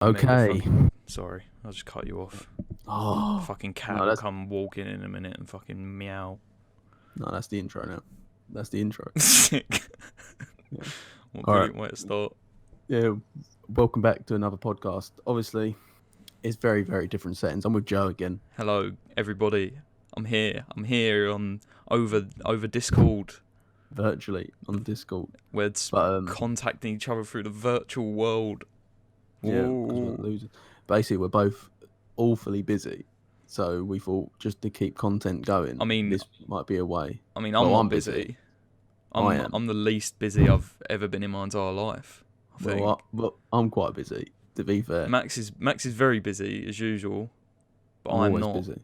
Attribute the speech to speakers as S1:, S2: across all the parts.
S1: Okay.
S2: Sorry, I'll just cut you off.
S1: Oh,
S2: Fucking cat
S1: no,
S2: will come walking in a minute and fucking meow.
S1: no, that's the intro now. That's the intro.
S2: Sick.
S1: Yeah.
S2: What
S1: All
S2: brilliant
S1: right.
S2: way to start.
S1: Yeah. Welcome back to another podcast. Obviously, it's very, very different settings. I'm with Joe again.
S2: Hello, everybody. I'm here. I'm here on over Discord.
S1: Virtually on Discord.
S2: We're
S1: But
S2: contacting each other through the virtual world.
S1: yeah, because we're losing. Basically, we're both awfully busy. So we thought just to keep content going,
S2: I mean,
S1: this might be a way.
S2: I'm
S1: Well,
S2: not
S1: I'm
S2: busy.
S1: I am.
S2: I'm the least busy I've ever been in my entire life. I think.
S1: Well, I'm quite busy, to be fair.
S2: Max is very busy as usual, but
S1: I'm
S2: I'm
S1: always
S2: not.
S1: busy.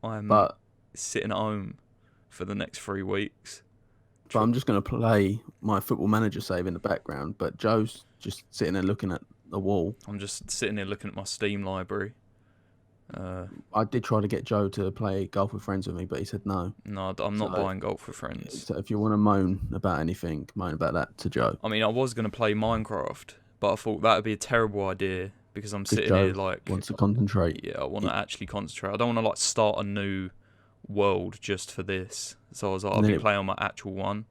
S2: I'm
S1: But
S2: sitting at home for the next 3 weeks.
S1: But I'm just going to play my Football Manager save in the background. But Joe's just sitting there looking at the wall.
S2: I'm just sitting here looking at my Steam library.
S1: I did try to get Joe to play golf with friends with me, but he said no.
S2: No, I'm not buying golf for friends.
S1: So if you want to moan about anything, moan about that to Joe.
S2: I mean, I was going to play Minecraft, but I thought that would be a terrible idea because I'm sitting
S1: Joe
S2: here like...
S1: wants to concentrate.
S2: Yeah, I want to actually concentrate. I don't want to like start a new world just for this. So I was like, I'll be playing on my actual one.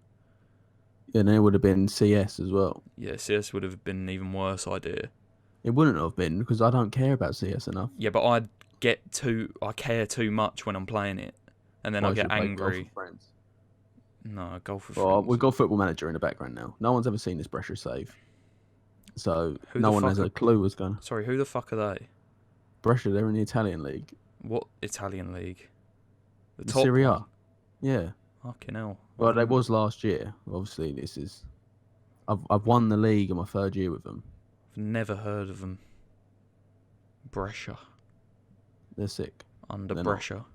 S1: Yeah, and it would have been CS as well.
S2: Yeah, CS would have been an even worse idea.
S1: It wouldn't have been because I don't care about CS enough.
S2: Yeah, but I care too much when I'm playing it, and then I get angry. No, golf with friends.
S1: We've got Football Manager in the background now. No one's ever seen this Brescia save, so no one has a clue what's going.
S2: Sorry, who the fuck are they?
S1: Brescia, they're in the Italian league.
S2: What Italian league?
S1: The Serie A. Yeah.
S2: Fucking hell.
S1: Well, they was last year. Obviously, this is. I've won the league in my third year with them.
S2: I've never heard of them. Brescia.
S1: They're sick.
S2: They're Brescia.
S1: Not.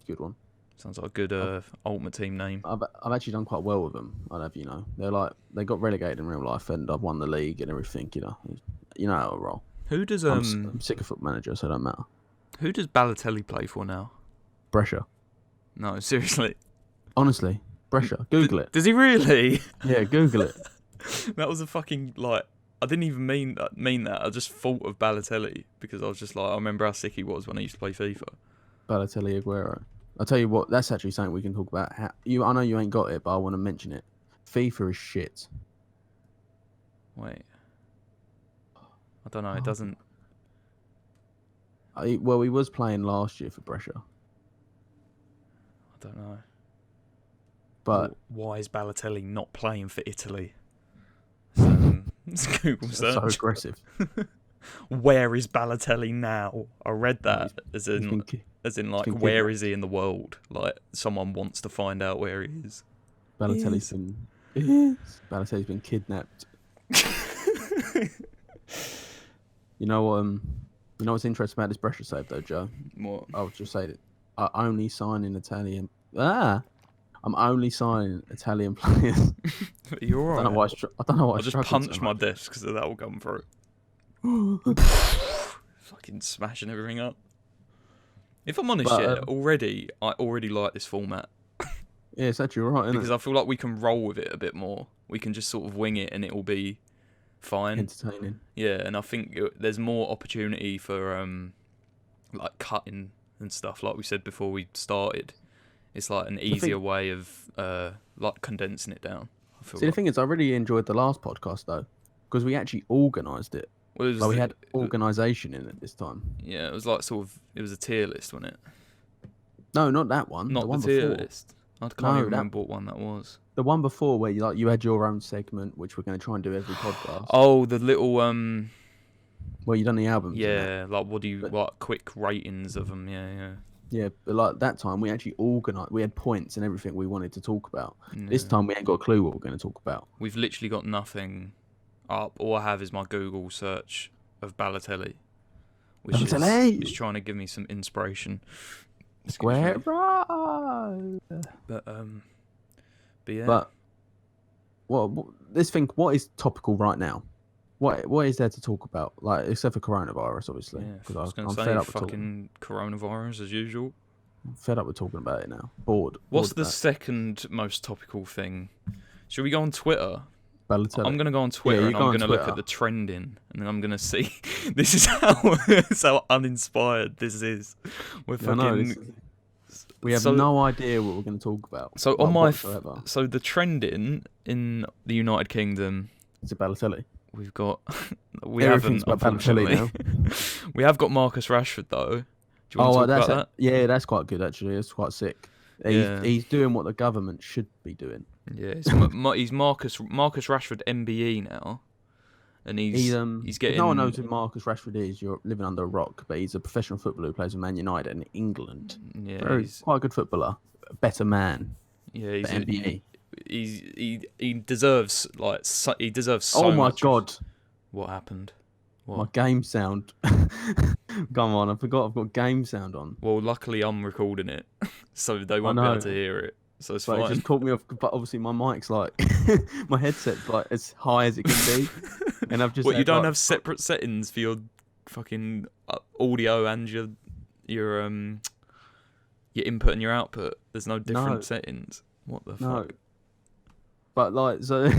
S1: Good one.
S2: Sounds like a good Ultimate Team name.
S1: I've actually done quite well with them. I'd have you know. They got relegated in real life, and I've won the league and everything. You know how I roll.
S2: Who does
S1: I'm sick of Football Manager, so it don't matter.
S2: Who does Balotelli play for now?
S1: Brescia.
S2: No, seriously.
S1: Honestly, Brescia. Google it.
S2: Does he really?
S1: Yeah, Google it.
S2: That was a fucking like. I didn't even mean that. I just thought of Balotelli because I was just like, I remember how sick he was when I used to play FIFA.
S1: Balotelli Aguero. I'll tell you what, that's actually something we can talk about. I know you ain't got it, but I want to mention it. FIFA is shit.
S2: Wait. I don't know. It doesn't.
S1: He was playing last year for Brescia.
S2: I don't know.
S1: But
S2: why is Balotelli not playing for Italy? Google search.
S1: So aggressive.
S2: Where is Balotelli now? I read that as in like where is he in the world? Like someone wants to find out where he is.
S1: Balotelli's been kidnapped. You know what's interesting about this Brescia save though, Joe?
S2: What?
S1: I'll just say that I'm only signing Italian players.
S2: You're alright.
S1: I don't know why I
S2: just punch my desk so that will come through. Fucking smashing everything up. If I'm honest, I already like this format.
S1: Yeah, it's actually alright, isn't it?
S2: Because I feel like we can roll with it a bit more. We can just sort of wing it and it will be fine.
S1: Entertaining.
S2: Yeah, and I think there's more opportunity for like cutting and stuff. Like we said before we started, it's like an easier way of like condensing it down.
S1: The thing is, I really enjoyed the last podcast though, because we actually organised it. Well, we had organisation in it this time.
S2: Yeah, it was like it was a tier list, wasn't it?
S1: No, not that one.
S2: Not the tier list. I can't even remember what one that was.
S1: The one before where you had your own segment, which we're going to try and do every podcast.
S2: Oh, the little
S1: Well, you done the albums.
S2: Yeah, like like quick ratings of them. Yeah.
S1: Yeah, but like that time we actually organised. We had points and everything we wanted to talk about. Yeah. This time we ain't got a clue what we're going to talk about.
S2: We've literally got nothing up. All I have is my Google search of Balotelli, which is trying to give me some inspiration.
S1: Square right.
S2: But yeah.
S1: But what is topical right now? What is there to talk about? Like except for coronavirus, obviously.
S2: Yeah, I was going to say fucking coronavirus as usual.
S1: I'm fed up with talking about it now. Bored.
S2: What's the second most topical thing? Should we go on Twitter?
S1: Balotelli.
S2: I'm gonna go on Twitter
S1: you
S2: and
S1: go
S2: I'm
S1: on
S2: gonna look
S1: Twitter.
S2: at the trending, and then I'm gonna see. This is how uninspired this is. We're
S1: I know,
S2: fucking.
S1: we have
S2: So
S1: no idea what we're going to talk about.
S2: so
S1: like,
S2: on my
S1: whatsoever.
S2: so the trending in the United Kingdom,
S1: It's a Balotelli.
S2: we've got we
S1: Everything's
S2: haven't,
S1: about Balotelli
S2: unfortunately. We have got Marcus Rashford though. Do you want to talk
S1: that's
S2: about that?
S1: yeah, that's quite good actually. It's quite sick.
S2: Yeah.
S1: He's doing what the government should be doing.
S2: Yeah, he's Marcus Rashford MBE now, and he's
S1: If
S2: getting.
S1: no one knows who Marcus Rashford is, you're living under a rock. But he's a professional footballer who plays for Man United in England.
S2: Yeah,
S1: He's quite a good footballer, a better man.
S2: Yeah, he's
S1: NBA.
S2: He deserves he deserves so
S1: Oh my
S2: much.
S1: god,
S2: What happened?
S1: my
S2: What?
S1: game sound. Come on, I forgot I've got game sound on.
S2: Well, luckily I'm recording it, so they won't be able to hear it. So it's
S1: But
S2: fine.
S1: it just caught me off. But obviously my mic's like my headset's like as high as it can be, and I've just.
S2: What, you don't
S1: like,
S2: have separate settings for your fucking audio and your input and your output? There's no different settings. What the
S1: no.
S2: fuck?
S1: But like so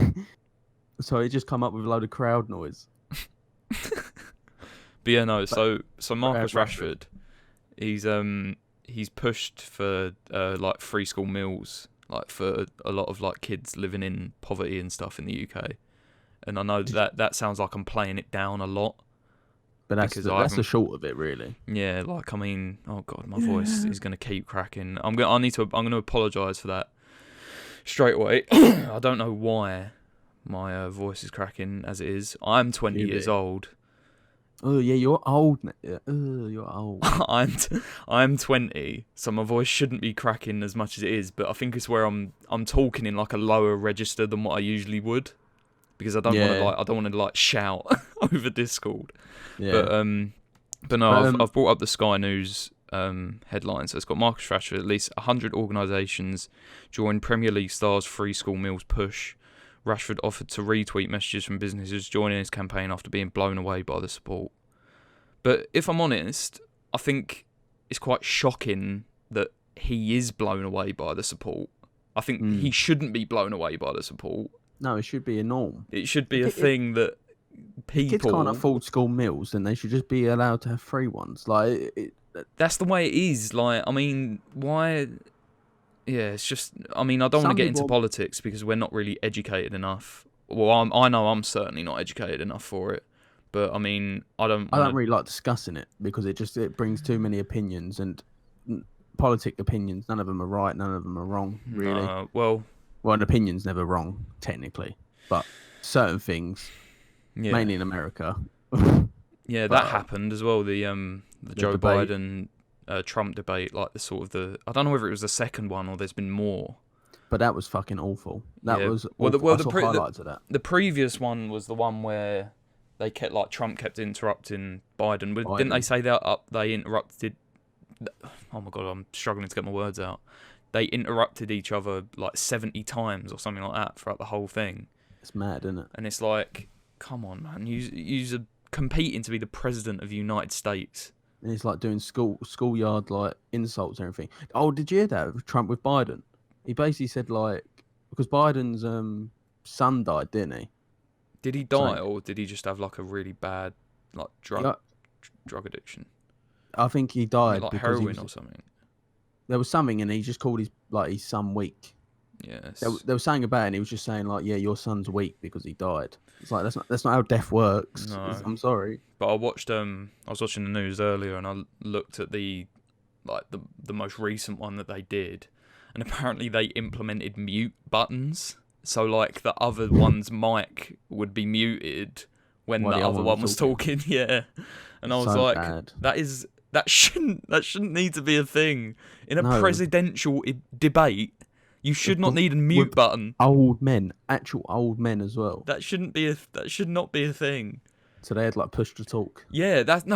S1: it just come up with a load of crowd noise.
S2: But yeah, no. So Marcus
S1: Rashford.
S2: Rashford, he's pushed for like free school meals, like for a lot of like kids living in poverty and stuff in the UK. And I know that sounds like I'm playing it down a lot.
S1: But that's the short of it, really.
S2: Yeah, like I mean, oh god, my voice is gonna keep cracking. I'm gonna apologise for that straight away. I don't know why my voice is cracking as it is. I'm 20 years old.
S1: Oh yeah, you're old. You're old.
S2: I'm 20, so my voice shouldn't be cracking as much as it is. But I think it's where I'm talking in like a lower register than what I usually would, because I don't want to like shout over Discord.
S1: Yeah.
S2: But no, I've brought up the Sky News headline. So it's got Marcus Rashford. At least 100 organisations join Premier League stars free school meals push. Rashford offered to retweet messages from businesses joining his campaign after being blown away by the support. But if I'm honest, I think it's quite shocking that he is blown away by the support. I think he shouldn't be blown away by the support.
S1: No, it should be a norm.
S2: It should be a thing that people...
S1: Kids can't afford school meals, then they should just be allowed to have free ones. Like
S2: that's the way it is. Like, I mean, why... Yeah, it's just... I mean, I don't want to get into politics because we're not really educated enough. Well, I know I'm certainly not educated enough for it. But, I mean, I don't
S1: really like discussing it because it brings too many opinions and politic opinions. None of them are right, none of them are wrong, really.
S2: Well,
S1: an opinion's never wrong, technically. But certain things, mainly in America...
S2: Yeah, that happened as well. The Joe
S1: debate.
S2: Biden... Trump debate, like I don't know whether it was the second one or there's been more.
S1: But that was fucking awful. That was awful.
S2: Well,
S1: I saw highlights of that.
S2: The previous one was the one where they kept Trump kept interrupting Biden. Didn't they say they interrupted? Oh my god, I'm struggling to get my words out. They interrupted each other like 70 times or something like that throughout the whole thing.
S1: It's mad, isn't it?
S2: And it's like, come on, man, you're competing to be the president of the United States.
S1: And it's like doing schoolyard like insults and everything. Oh, did you hear that? Trump with Biden. He basically said because Biden's son died, didn't he?
S2: Did he die or did he just have like a really bad drug addiction?
S1: I think he died
S2: like
S1: because
S2: heroin or something.
S1: There was something, and he just called his son weak.
S2: Yes.
S1: They were saying about it, and he was just saying yeah, your son's weak because he died. It's like that's not how death works.
S2: No.
S1: I'm sorry.
S2: But I was watching the news earlier, and I looked at the most recent one that they did, and apparently they implemented mute buttons, so like the other one's mic would be muted when the other one was talking. Yeah, and I was like,
S1: bad.
S2: that shouldn't need to be a thing in a presidential debate. You should not need a mute button.
S1: Actual old men as well.
S2: That should not be a thing.
S1: So they had push to talk.
S2: Yeah, that's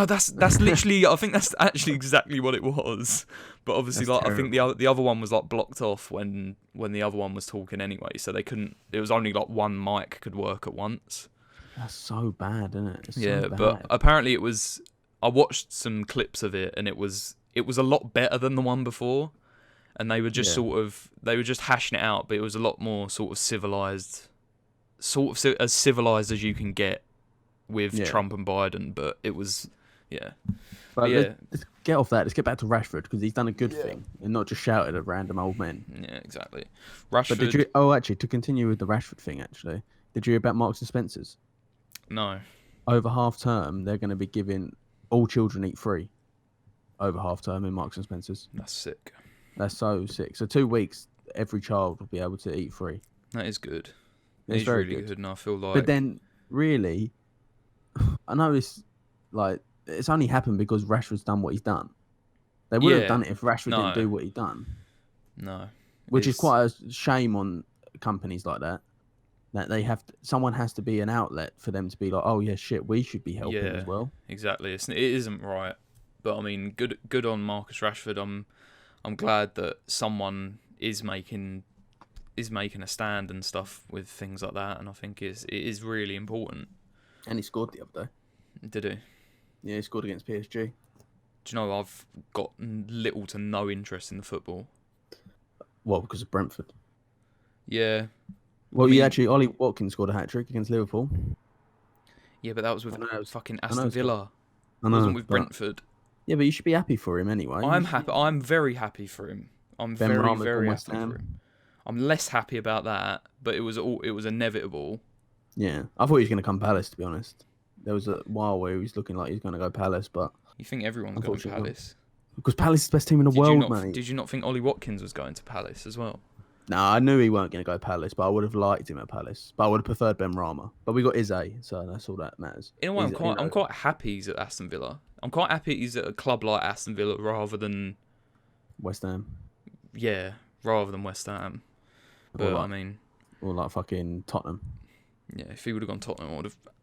S2: literally. I think that's actually exactly what it was. But obviously, I think the other one was blocked off when the other one was talking anyway. So they couldn't. It was only one mic could work at once.
S1: That's so bad, isn't it? It's
S2: yeah,
S1: so bad.
S2: But apparently it was. I watched some clips of it, and it was a lot better than the one before. And they were just they were just hashing it out, but it was a lot more sort of civilized sort of as civilized as you can get with
S1: Yeah.
S2: Trump and Biden, but it was, yeah.
S1: But
S2: yeah,
S1: let's get off that. Let's get back to Rashford because he's done a good
S2: Yeah.
S1: thing and not just shouted at random old men.
S2: yeah, exactly.
S1: But did you?
S2: Rashford,
S1: Oh, actually, to continue with the Rashford thing, actually, did you hear about Marks and Spencers?
S2: no,
S1: Over half term, they're going to be giving all children eat free. Over half term in Marks and Spencers.
S2: that's sick.
S1: That's so sick. So 2 weeks, every child will be able to eat free.
S2: That is good.
S1: It's
S2: It's
S1: very
S2: really
S1: good.
S2: and I feel like.
S1: But then, really, I know it's like it's only happened because Rashford's done what he's done. They wouldn't have done it if Rashford didn't do what he done.
S2: No.
S1: Which is quite a shame on companies like that. That they have someone has to be an outlet for them to be like, oh yeah, shit, we should be helping as well.
S2: Exactly. It isn't right. But I mean, good on Marcus Rashford. I'm glad that someone is making a stand and stuff with things like that, and I think it is really important.
S1: And he scored the other day.
S2: Did he?
S1: Yeah, he scored against PSG.
S2: Do you know I've got little to no interest in the football?
S1: Well, because of Brentford.
S2: Yeah.
S1: Well, Ollie Watkins scored a hat-trick against Liverpool.
S2: Yeah, but that was with fucking Aston Villa.
S1: I know,
S2: it wasn't with Brentford.
S1: Yeah, but you should be happy for him anyway.
S2: I'm happy. I'm very happy for him. I'm very happy for him. I'm less happy about that, but it was inevitable.
S1: Yeah, I thought he was going to come Palace, to be honest. There was a while where he was looking like he's going to go Palace, but
S2: you think everyone's going to Palace?
S1: Because Palace is the best team in the world, mate.
S2: Did you not think Ollie Watkins was going to Palace as well?
S1: No, I knew he weren't going to go Palace, but I would have liked him at Palace. But I would have preferred Ben Rama. But we got Izzy, so that's all that matters.
S2: In a way, I'm quite happy he's at Aston Villa. I'm quite happy he's at a club like Aston Villa rather than
S1: West Ham.
S2: Yeah, rather than West Ham. But
S1: or like fucking Tottenham.
S2: Yeah, if he would have gone Tottenham,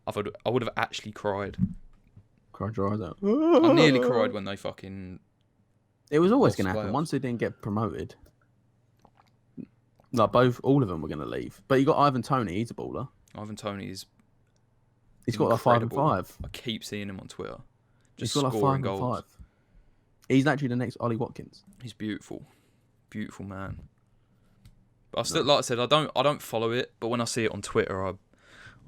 S2: I would have actually cried.
S1: Cried your eyes out.
S2: I nearly cried when they fucking.
S1: It was always going to happen once they didn't get promoted. Like all of them were going to leave. But you got Ivan Toney. He's a baller.
S2: Ivan Toney is.
S1: He's got like 5 and 5.
S2: I keep seeing him on Twitter.
S1: He's got like 5 and 5. He's actually the next Ollie Watkins.
S2: He's beautiful, beautiful man. But I still, like I said, I don't follow it. But when I see it on Twitter, I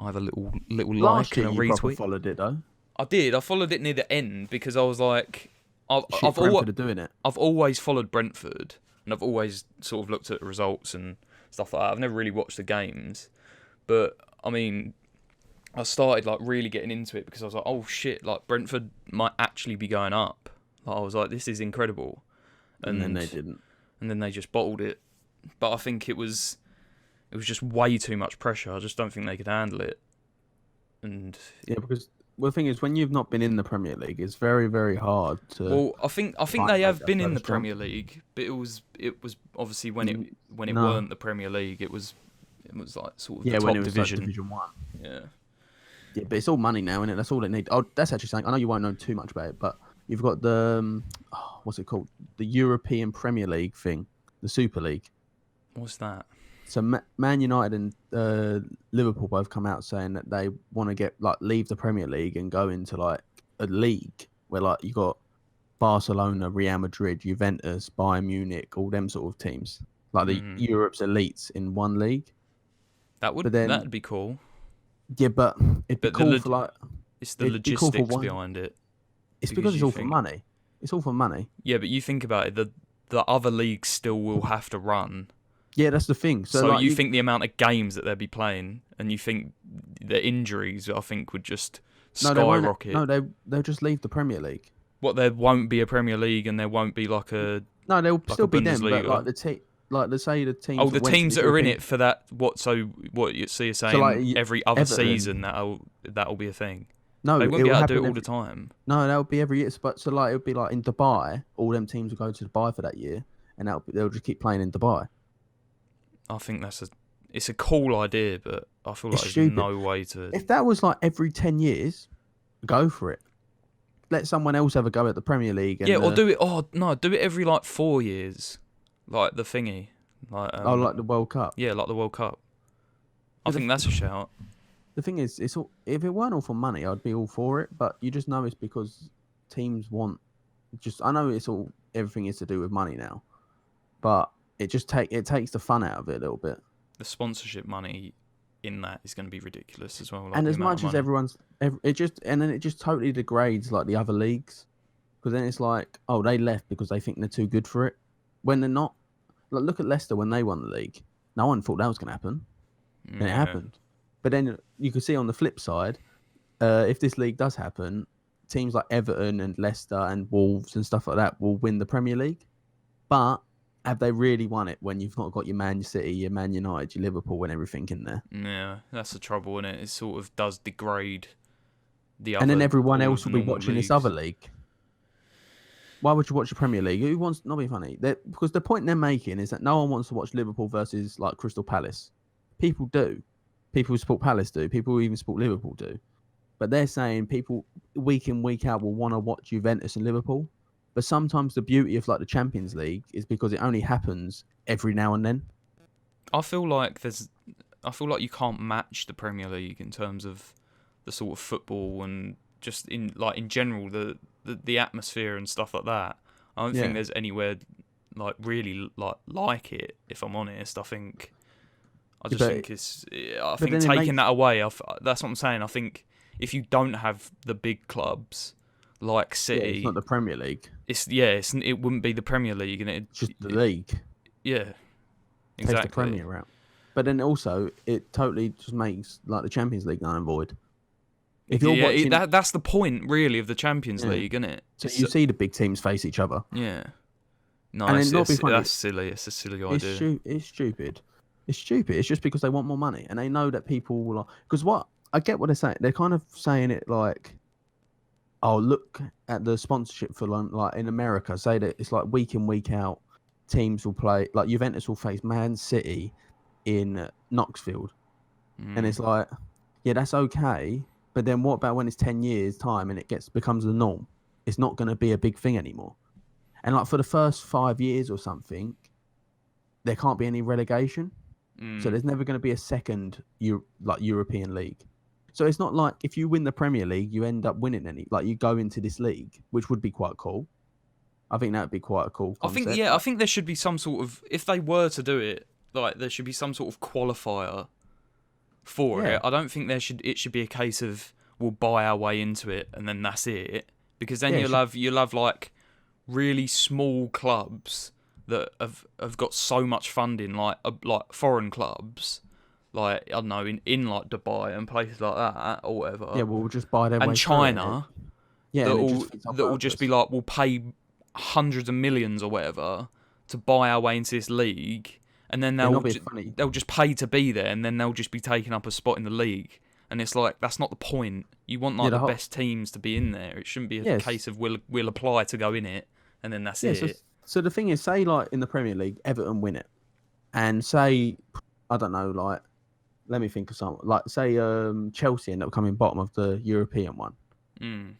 S2: have a little like and a retweet.
S1: You followed it though.
S2: I did. I followed it near the end because I was like,
S1: doing it.
S2: I've always followed Brentford, and I've always sort of looked at the results and stuff like that. I've never really watched the games, but I mean, I started like really getting into it because I was like, oh shit, like Brentford might actually be going up. Like, I was like, this is incredible,
S1: and then they didn't,
S2: and then they just bottled it. But I think it was just way too much pressure. I just don't think they could handle it. And
S1: yeah, because. Well, the thing is, when you've not been in the Premier League, it's very, very hard to.
S2: Well, I think they have been in the Premier League, but it was obviously when it weren't the Premier League, it was like sort of the top
S1: when it was
S2: division.
S1: Like Division 1.
S2: Yeah.
S1: Yeah, but it's all money now, isn't it? That's all it needs. Oh, that's actually something. I know you won't know too much about it, but you've got the what's it called? The European Premier League thing, the Super League.
S2: What's that?
S1: So Man United and Liverpool both come out saying that they want to leave the Premier League and go into like a league where like you got Barcelona, Real Madrid, Juventus, Bayern Munich, all them sort of teams, like the Europe's elites in one league.
S2: That'd be cool.
S1: Yeah, but it'd be cool for like.
S2: It's the logistics behind it.
S1: It's because it's all for money. It's all for money.
S2: Yeah, but you think about it, the other leagues still will have to run.
S1: Yeah, that's the thing. So like,
S2: you think the amount of games that they'll be playing, and you think the injuries, I think, would just skyrocket.
S1: They'll just leave the Premier League.
S2: What, there won't be a Premier League, and there won't be like a...
S1: No, there'll still be them, but like let's say the teams...
S2: Oh, the teams that are in it for that... So you're saying
S1: so like,
S2: every other
S1: Everton,
S2: season that'll be a thing?
S1: No,
S2: they won't be able to do it all the time.
S1: No, that'll be every year. But so like it'll be like in Dubai, all them teams will go to Dubai for that year, and they'll just keep playing in Dubai.
S2: I think it's a cool idea, but I feel like there's no way to...
S1: If that was like every 10 years, go for it. Let someone else have a go at the Premier League. And
S2: or do it... Oh, no, do it every like 4 years. Like the thingy. Like,
S1: like the World Cup?
S2: Yeah, like the World Cup. I think that's a shout.
S1: The thing is, if it weren't all for money, I'd be all for it. But you just know it's because teams want... I know everything is to do with money now. But... It takes the fun out of it a little bit.
S2: The sponsorship money in that is going to be ridiculous as well. Like,
S1: And
S2: the
S1: as
S2: amount
S1: much
S2: of
S1: as
S2: money.
S1: it just totally degrades like the other leagues, because then it's like, oh, they left because they think they're too good for it, when they're not. Like, look at Leicester when they won the league. No one thought that was going to happen, and it
S2: Yeah.
S1: happened. But then you can see on the flip side, if this league does happen, teams like Everton and Leicester and Wolves and stuff like that will win the Premier League. But have they really won it when you've not got your Man City, your Man United, your Liverpool, and everything in there?
S2: Yeah, that's the trouble, isn't it? It sort of does degrade
S1: And then everyone
S2: all
S1: else
S2: of the
S1: will be
S2: normal
S1: watching this other
S2: leagues.
S1: league. Why would you watch the Premier League? Who wants not being funny? Because the point they're making is that no one wants to watch Liverpool versus like Crystal Palace. People do. People who support Palace do. People who even support Liverpool do. But they're saying people week in, week out will want to watch Juventus and Liverpool. But sometimes the beauty of like the Champions League is because it only happens every now and then.
S2: I feel like you can't match the Premier League in terms of the sort of football and just in general the atmosphere and stuff like that. I don't think
S1: Yeah.
S2: there's anywhere like really like it. If I'm honest, I just think it's. I
S1: But
S2: think
S1: then it
S2: taking
S1: makes
S2: that away, that's what I'm saying. I think if you don't have the big clubs like
S1: it's not
S2: City,
S1: the Premier League.
S2: it wouldn't be the Premier League, and
S1: It's just the league.
S2: yeah,
S1: Takes the
S2: exactly.
S1: Premier out. But then also it totally just makes like the Champions League null and void. If you're
S2: Yeah,
S1: watching,
S2: that's the point really of the Champions
S1: yeah.
S2: League, isn't it?
S1: So you see the big teams face each other,
S2: Yeah. No,
S1: and then not be funny.
S2: that's silly. It's a silly
S1: It's
S2: idea.
S1: it's stupid. It's stupid. It's just because they want more money, and they know that people will. Because what I get what they're saying. They're kind of saying it like, oh, look at the sponsorship for like in America. Say that it's like week in, week out. Teams will play like Juventus will face Man City in Knoxfield, and it's like, yeah, that's okay. But then what about when it's 10 years time and it becomes the norm? It's not going to be a big thing anymore. And like for the first 5 years or something, there can't be any relegation. So there's never going to be a second European league. So it's not like if you win the Premier League, you end up winning you go into this league, which would be quite cool. I think that would be quite a cool concept.
S2: I think there should be some sort of, if they were to do it, like there should be some sort of qualifier for it. I don't think it should be a case of we'll buy our way into it and then that's it, because then you'll have like really small clubs that have got so much funding, like foreign clubs, like I don't know, in like Dubai and places like that or whatever.
S1: Yeah, we'll just buy their way
S2: and
S1: through
S2: China,
S1: it. Yeah,
S2: that will just be like, we'll pay hundreds of millions or whatever to buy our way into this league, and then they'll just pay to be there, and then they'll just be taking up a spot in the league. And it's like, that's not the point. You want like the best teams to be in there. It shouldn't be a case of we'll apply to go in it, and then that's it.
S1: So the thing is, say like in the Premier League, Everton win it, and say, I don't know, like let me think of something. Like say Chelsea end up coming bottom of the European one.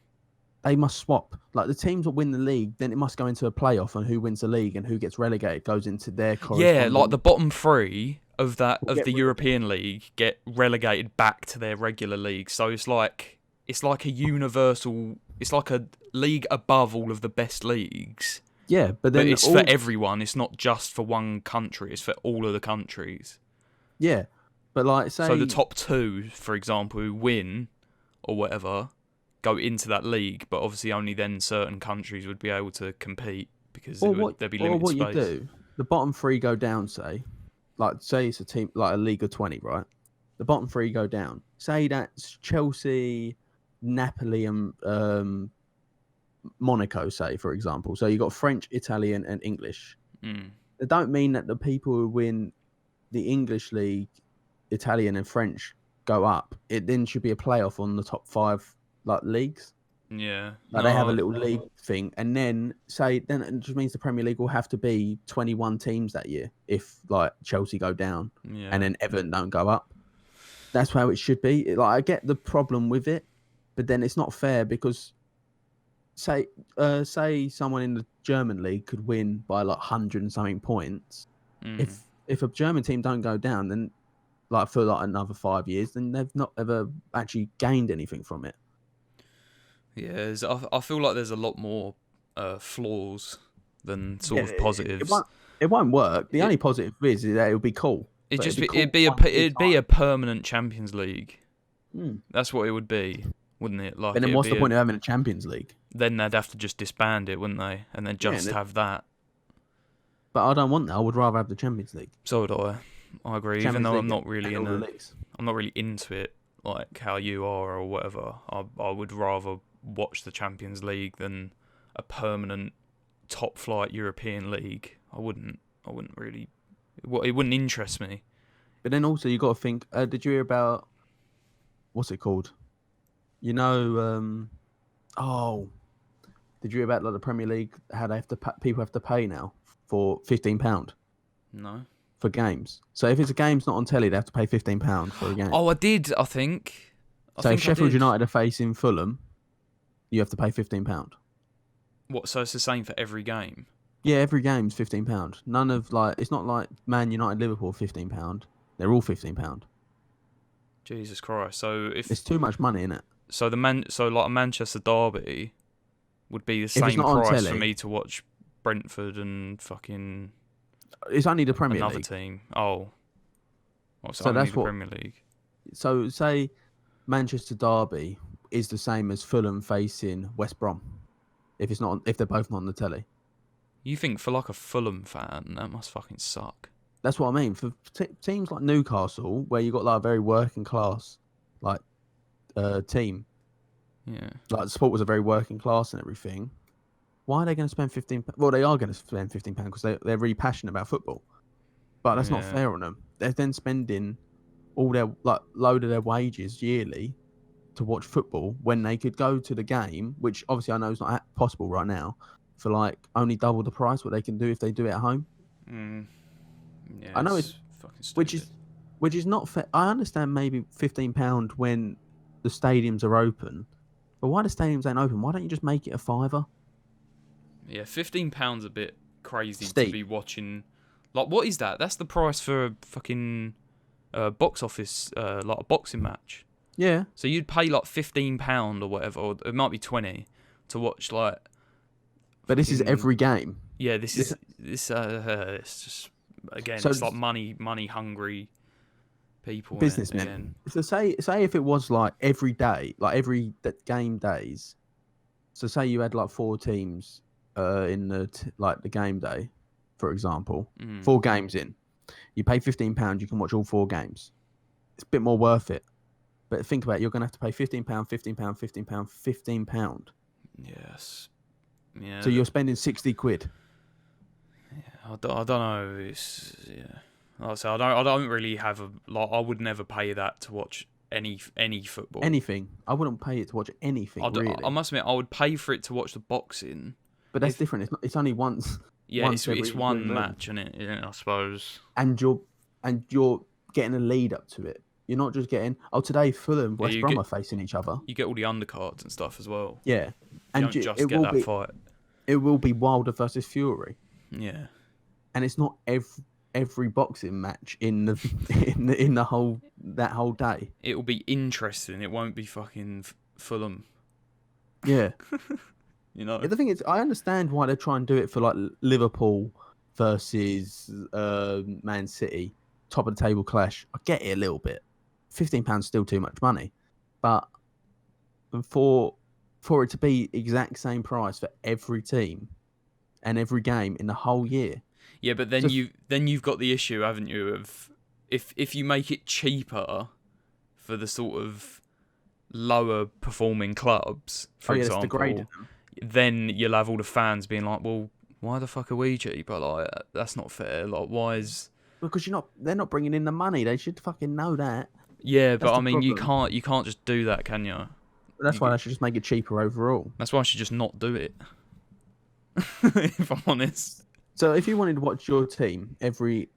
S1: They must swap. Like the teams that win the league, then it must go into a playoff, and who wins the league and who gets relegated goes into their corresponding.
S2: Yeah, like the bottom three of the European League get relegated back to their regular league. So it's like a universal. It's like a league above all of the best leagues.
S1: Yeah, but
S2: it's for everyone. It's not just for one country. It's for all of the countries.
S1: Yeah, but like say,
S2: so the top two, for example, who win or whatever, go into that league, but obviously only then certain countries would be able to compete because there'd be limited space.
S1: You do, the bottom three go down. Say it's a team like a league of 20, right? The bottom three go down. Say that's Chelsea, Napoli, and Monaco, say, for example. So you got French, Italian, and English. It don't mean that the people who win the English league, Italian, and French go up. It then should be a playoff on the top 5 like leagues.
S2: Yeah,
S1: they have a little league thing, and then it just means the Premier League will have to be 21 teams that year if like Chelsea go down, and then Everton don't go up. That's how it should be. Like I get the problem with it, but then it's not fair because say someone in the German league could win by like 100 and something points. If a German team don't go down, then like for like another 5 years, then they've not ever actually gained anything from it.
S2: Yeah, I feel like there's a lot more flaws than sort of positives.
S1: It won't work. The only positive is that it'll be cool.
S2: It'd
S1: But
S2: just
S1: it'd
S2: be,
S1: be cool to
S2: it'd be a permanent Champions League.
S1: Hmm.
S2: That's what it would be, wouldn't it? Like,
S1: But then
S2: it'd
S1: what's
S2: be
S1: the point of having a Champions League?
S2: then they'd have to just disband it, wouldn't they? And then
S1: Yeah,
S2: just have that.
S1: but I don't want that. I would rather have the Champions League.
S2: So would I. I agree. Even
S1: Champions
S2: though
S1: League
S2: I'm not really
S1: and all the leagues.
S2: I'm not really into it like how you are or whatever. I would rather watch the Champions League than a permanent top flight European league. I wouldn't really. It wouldn't interest me.
S1: But then also you got to think. Did you hear about what's it called? You know, did you hear about like the Premier League? How they have to people have to pay now for £15
S2: No.
S1: for games. So if it's a game's not on telly, they have to pay £15 for a game.
S2: Oh, I did. I think.
S1: So if Sheffield United are facing Fulham, you have to pay £15.
S2: What? So it's the same for every game.
S1: Yeah, every game's £15. None of like it's not like Man United Liverpool £15. They're all £15.
S2: Jesus Christ! So if
S1: It's too much money, innit?
S2: so like a Manchester derby would be the
S1: it's
S2: same
S1: not on
S2: price
S1: telly-
S2: for me to watch Brentford and fucking
S1: It's only the Premier
S2: another
S1: League.
S2: team. Oh, well,
S1: So
S2: only
S1: that's
S2: the
S1: what-
S2: Premier League.
S1: So say Manchester derby is the same as Fulham facing West Brom. If they're both not on the telly.
S2: You think for like a Fulham fan, that must fucking suck.
S1: That's what I mean. For teams like Newcastle, where you got like a very working class, like team,
S2: Yeah.
S1: like the sport was a very working class and everything. Why are they going to spend £15? Well, they are going to spend £15 because they're really passionate about football. But that's not
S2: Yeah.
S1: fair on them. They're then spending all their load of their wages yearly to watch football when they could go to the game, which obviously I know is not possible right now, for like only double the price what they can do if they do it at home.
S2: Yeah.
S1: I know it's
S2: fucking stupid.
S1: which is not fair. I understand maybe £15 when the stadiums are open, but why the stadiums ain't open? Why don't you just make it a fiver?
S2: Yeah, £15 a bit crazy
S1: Steep.
S2: to be watching. Like, what is that? That's the price for a fucking box office, like a boxing match.
S1: Yeah,
S2: So you'd pay like £15 or whatever, or it might be 20 to watch like.
S1: but this is
S2: fucking-
S1: every game.
S2: Yeah, this is it's just again,
S1: So
S2: it's like money hungry people.
S1: Businessmen.
S2: Again.
S1: So say if it was like every day, like every game days. So say you had like 4 teams in the game day, for example, 4 games in. You pay £15, you can watch all 4 games. It's a bit more worth it. But think about it, you're going to have to pay £15, £15.
S2: Yes. Yeah.
S1: So you're spending 60 quid.
S2: I don't know. It's yeah. Like I say, I don't really have I would never pay that to watch any football.
S1: Anything. I wouldn't pay it to watch anything, really.
S2: I must admit, I would pay for it to watch the boxing.
S1: But that's different. It's only once.
S2: Yeah,
S1: once
S2: it's
S1: every
S2: one
S1: blue moon.
S2: match, isn't it? Yeah, I suppose.
S1: And you're getting a lead up to it. You're not just getting today Fulham, West Brom are facing each other.
S2: You get all the undercards and stuff as well.
S1: Yeah,
S2: You
S1: and
S2: don't just
S1: it
S2: get
S1: will
S2: that
S1: be
S2: fight.
S1: it will be Wilder versus Fury,
S2: Yeah.
S1: and it's not every boxing match in the whole day.
S2: It will be interesting. It won't be fucking Fulham.
S1: Yeah,
S2: You know.
S1: the thing is, I understand why they try and do it for like Liverpool versus Man City, top of the table clash. I get it a little bit. £15 still too much money, but for it to be exact same price for every team and every game in the whole year.
S2: Yeah, but then you've got the issue, haven't you, of if you make it cheaper for the sort of lower performing clubs, for example,
S1: degrading them.
S2: then you'll have all the fans being like, well, why the fuck are we cheaper? Like, that's not fair. Like, why is...
S1: Because they're not bringing in the money. They should fucking know that.
S2: Yeah, but I
S1: the
S2: mean,
S1: problem.
S2: you can't just do that, can you?
S1: That's why they should just make it cheaper overall.
S2: That's why I should just not do it. If I'm honest.
S1: So if you wanted to watch your team every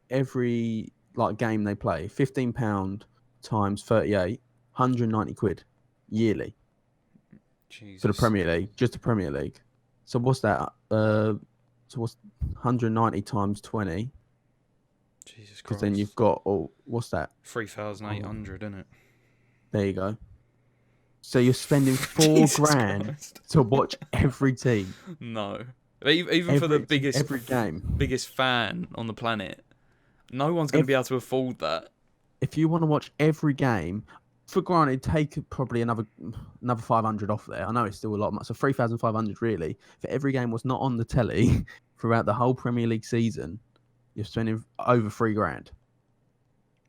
S1: like game they play, £15 times 38, 190 quid yearly
S2: Jesus.
S1: for the Premier League, just the Premier League. So what's that? So what's 190 times 20?
S2: Jesus
S1: Because
S2: Christ.
S1: then you've got what's that?
S2: 3,800, isn't it?
S1: There you go. So you're spending
S2: Jesus
S1: £4,000
S2: Christ.
S1: to watch every team.
S2: No. Even for the biggest
S1: every game.
S2: biggest fan on the planet, No one's going to be able to afford that.
S1: If you want to watch every game, for granted, take probably another 500 off there. I know it's still a lot, so 3,500 really. For every game was not on the telly throughout the whole Premier League season, you're spending over £3,000.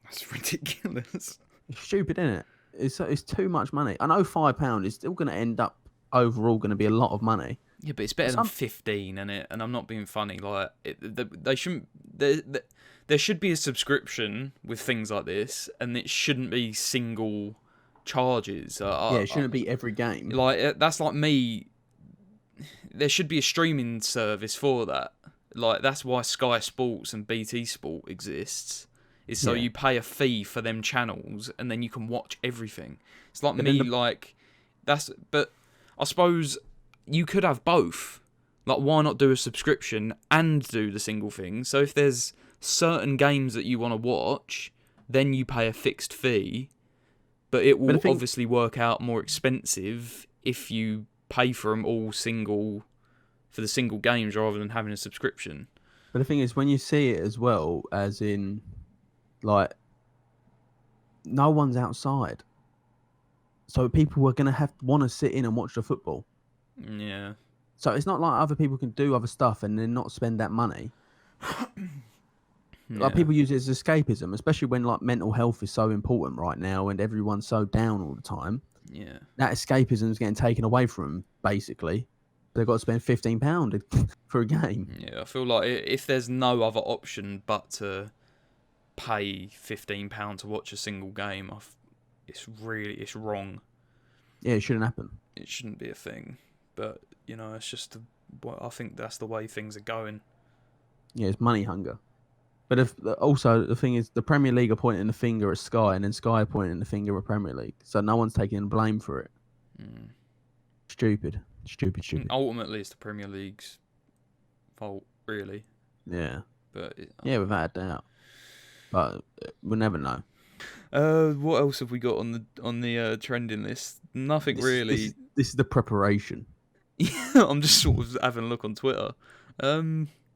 S2: That's ridiculous.
S1: It's stupid, isn't it? It's too much money. I know £5 is still going to end up overall going to be a lot of money.
S2: Yeah, but it's better than 15, isn't it? And I'm not being funny. Like, they shouldn't. There should be a subscription with things like this, and it shouldn't be single charges.
S1: It shouldn't be every game.
S2: Like, that's like me. There should be a streaming service for that. Like, that's why Sky Sports and BT Sport exists. Is so you pay a fee for them channels, and then you can watch everything. It's like But I suppose you could have both. Like, why not do a subscription and do the single thing? So if there's certain games that you want to watch, then you pay a fixed fee, but it will obviously work out more expensive if you pay for them all for the single games rather than having a subscription.
S1: But the thing is, when you see it as well, as in, like, no one's outside. So people are going to want to sit in and watch the football.
S2: Yeah.
S1: So it's not like other people can do other stuff and then not spend that money. Like, people use it as escapism, especially when, like, mental health is so important right now and everyone's so down all the time.
S2: Yeah.
S1: That escapism is getting taken away from them, basically. They've got to spend £15 for a game.
S2: Yeah, I feel like if there's no other option but to pay £15 to watch a single game, it's wrong.
S1: Yeah, it shouldn't happen.
S2: It shouldn't be a thing. But, it's just, I think that's the way things are going.
S1: Yeah, it's money hunger. But also, the thing is, the Premier League are pointing the finger at Sky, and then Sky are pointing the finger at Premier League. So no one's taking blame for it. Stupid.
S2: Ultimately, it's the Premier League's fault, really.
S1: Yeah.
S2: But
S1: without a doubt. But we'll never know.
S2: What else have we got on the trending list? Nothing really.
S1: This is the preparation.
S2: I'm just sort of having a look on Twitter.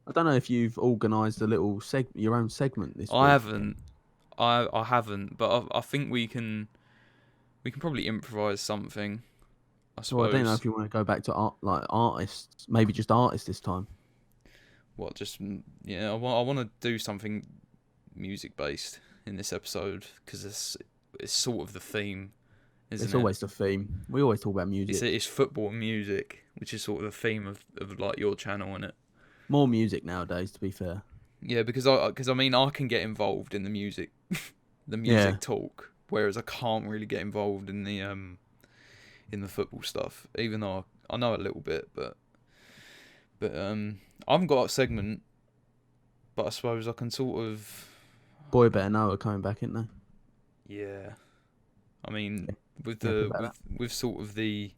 S1: I don't know if you've organised a little your own segment this week.
S2: I haven't. I haven't, but I think we can probably improvise something. I suppose.
S1: Well, I don't know if you want to go back to artists, maybe just artists this time.
S2: What? Just I want to do something music based in this episode because it's sort of the theme.
S1: It's always the theme. We always talk about music.
S2: It's football and music, which is sort of the theme of like your channel, isn't it?
S1: More music nowadays, to be fair.
S2: Yeah, because I can get involved in the music, talk, whereas I can't really get involved in the football stuff. Even though I know a little bit, but I haven't got a segment. But I suppose I can sort of.
S1: Boy Better Know are coming back, isn't they?
S2: Yeah, I mean, with sort of the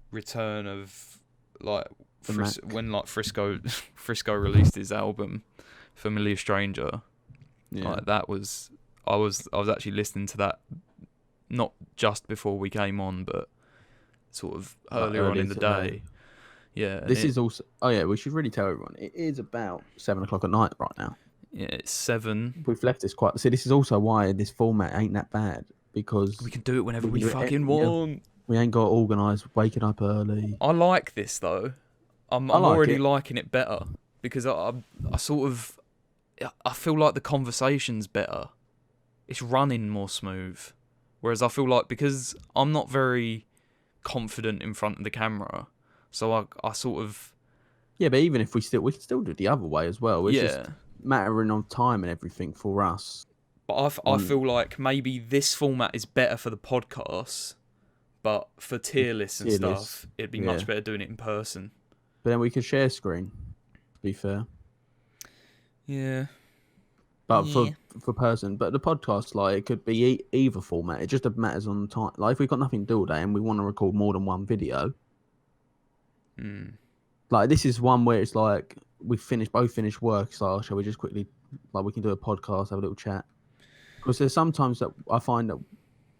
S2: return of like. When like Frisco released his album Familiar Stranger, like that was I was actually listening to that not just before we came on, but sort of earlier on in the day. Yeah,
S1: this is also. Oh yeah, we should really tell everyone it is about 7 o'clock at night right now.
S2: Yeah, it's 7.
S1: We've left this quite. See, this is also why this format ain't that bad, because
S2: we can do it whenever we fucking want.
S1: We ain't got organised waking up early.
S2: I like this though. I'm already liking it better because I feel like the conversation's better. It's running more smooth. Whereas I feel like because I'm not very confident in front of the camera, so I sort of.
S1: Yeah, but even if we can still do it the other way as well. It's just mattering of time and everything for us.
S2: But I feel like maybe this format is better for the podcast, but for tier lists and stuff, it'd be much better doing it in person.
S1: But then we could share screen, to be fair.
S2: Yeah.
S1: But for person, but the podcast, like, it could be either format. It just matters on the time. Like, if we've got nothing to do all day and we want to record more than one video, like, this is one where it's like we both finished work, so shall we just quickly, like, we can do a podcast, have a little chat. Because there's sometimes that I find that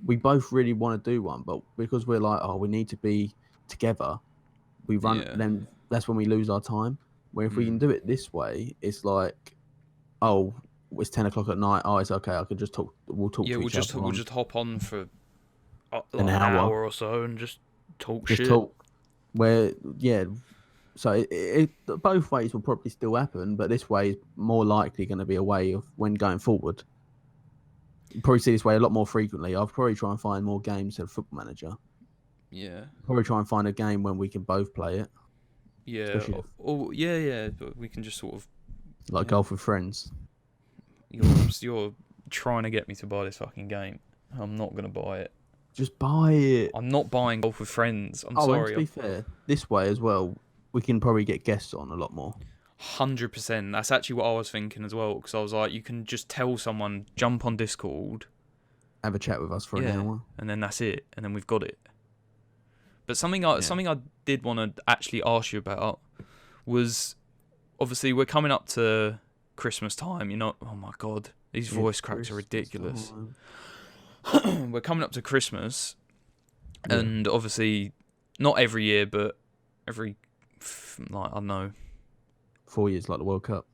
S1: we both really want to do one, but because we're like, we need to be together, we run. Then that's when we lose our time. Where if we can do it this way, it's like, it's 10 o'clock at night. Oh, it's okay. I can just talk. We'll talk
S2: Yeah,
S1: to each other.
S2: we'll just hop on for like
S1: an
S2: an
S1: hour.
S2: hour or so and just talk
S1: Just
S2: shit.
S1: talk. Where so both ways will probably still happen, but this way is more likely going to be a way of when going forward. You probably see this way a lot more frequently. I'll probably try and find more games of Football Manager.
S2: Yeah.
S1: Probably try and find a game when we can both play it.
S2: Yeah. Yeah. But we can just sort of
S1: golf with friends.
S2: You're trying to get me to buy this fucking game. I'm not gonna buy it.
S1: Just buy it.
S2: I'm not buying Golf with Friends. I'm sorry.
S1: And to be fair, this way as well, we can probably get guests on a lot more.
S2: 100%. That's actually what I was thinking as well, because I was like, you can just tell someone, jump on Discord,
S1: have a chat with us for an hour,
S2: and then that's it, and then we've got it. But something I did want to actually ask you about was, obviously we're coming up to Christmas time. Oh my god, these voice cracks are ridiculous. We're coming up to Christmas, and obviously not every year, but every, like, I don't know,
S1: 4 years, like the World Cup.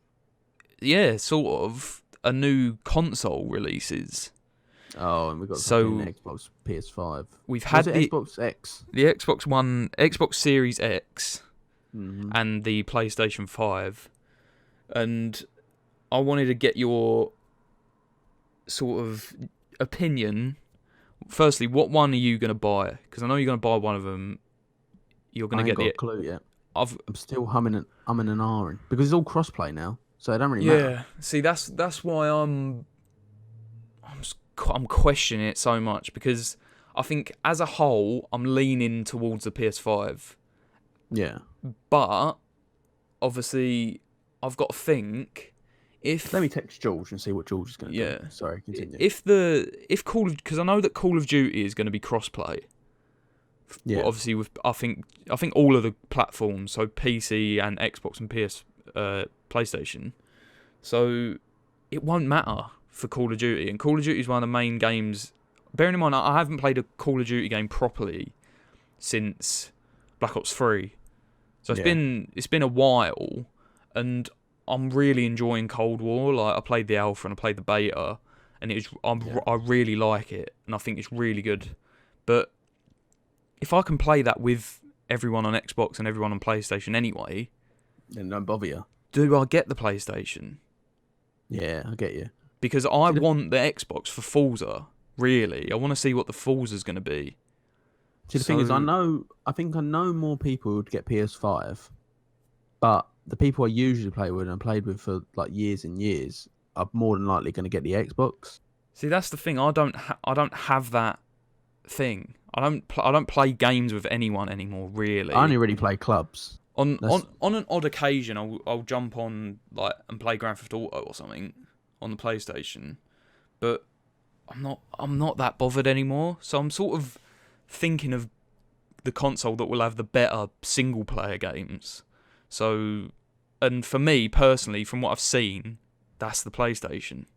S2: Yeah, sort of. A new console releases.
S1: Oh, and we've got the Xbox PS5.
S2: We've had the
S1: Xbox X,
S2: the Xbox One, Xbox Series X, and the PlayStation 5. And I wanted to get your sort of opinion. Firstly, what one are you going to buy? Because I know you're going to buy one of them. You're going to get
S1: I ain't got a clue yet. I'm still humming and ahhing because it's all crossplay now, so it don't really matter.
S2: Yeah, see, that's why I'm questioning it so much, because I think as a whole I'm leaning towards the PS5.
S1: Yeah,
S2: but obviously I've got to think if.
S1: Let me text George and see what George is going to do. Yeah, sorry, continue.
S2: Because I know that Call of Duty is going to be crossplay. Yeah. Well, obviously, I think all of the platforms, so PC and Xbox and PlayStation, so it won't matter for Call of Duty. And Call of Duty is one of the main games. Bearing in mind, I haven't played a Call of Duty game properly since Black Ops 3, so it's been a while, and I'm really enjoying Cold War. Like, I played the alpha and I played the beta, and I really like it, and I think it's really good, but if I can play that with everyone on Xbox and everyone on PlayStation anyway,
S1: then don't bother you.
S2: Do I get the PlayStation?
S1: Yeah, I get you.
S2: Because I want the Xbox for Forza, really. I want to see what the Forza's going to be.
S1: See, the thing is, I think I know more people would get PS5, but the people I usually play with and played with for like years and years are more than likely going to get the Xbox.
S2: See, that's the thing. I don't have that thing. I don't play games with anyone anymore, really.
S1: I only really play clubs.
S2: On an odd occasion, I'll jump on and play Grand Theft Auto or something on the PlayStation, but I'm not that bothered anymore. So I'm sort of thinking of the console that will have the better single player games. So, and for me personally, from what I've seen, that's the PlayStation.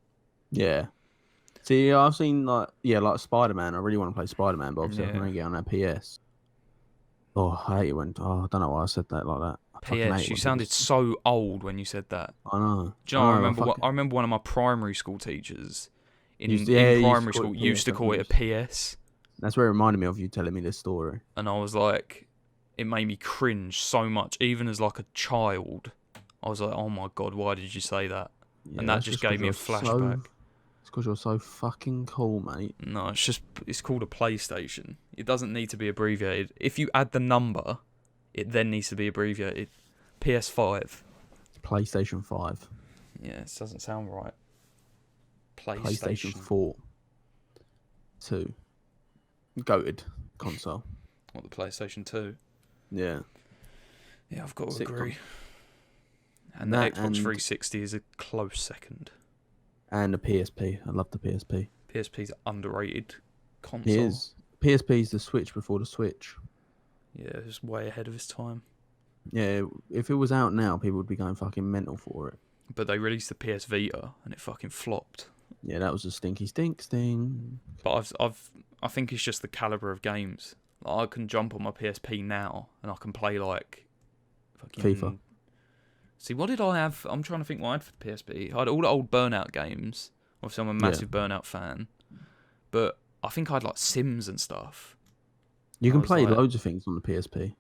S1: Yeah. See, I've seen like Spider-Man. I really want to play Spider-Man, but obviously I can only get on that PS. Oh, I hate it when. Oh, I don't know why I said that like that.
S2: PS. You sounded so old when you said that.
S1: I know.
S2: Do you know? I remember one of my primary school teachers in primary school used to call it a PS.
S1: That's where it reminded me of you telling me this story.
S2: And I was like, it made me cringe so much, even as like a child. I was like, oh my god, why did you say that? Yeah, and that just gave me a flashback.
S1: It's because you're so fucking cool, mate.
S2: No, it's called a PlayStation. It doesn't need to be abbreviated. If you add the number, it then needs to be abbreviated. PS5.
S1: PlayStation 5.
S2: Yeah, it doesn't sound right.
S1: PlayStation 4. 2. Goated console.
S2: What, the PlayStation 2?
S1: Yeah.
S2: Yeah, I've got to agree. And the Xbox 360 is a close second.
S1: And the PSP. I love the PSP.
S2: PSP's underrated console.
S1: It is. PSP's the Switch before the Switch.
S2: Yeah, it was way ahead of its time.
S1: Yeah, if it was out now, people would be going fucking mental for it.
S2: But they released the PS Vita, and it fucking flopped.
S1: Yeah, that was a stinky sting.
S2: But I think it's just the caliber of games. Like, I can jump on my PSP now, and I can play like fucking
S1: FIFA.
S2: See, what did I have? I'm trying to think what I had for the PSP. I had all the old Burnout games. Obviously, I'm a massive Burnout fan. But I think I had like Sims and stuff.
S1: You
S2: And
S1: can
S2: I was
S1: play
S2: like,
S1: loads of things on the PSP.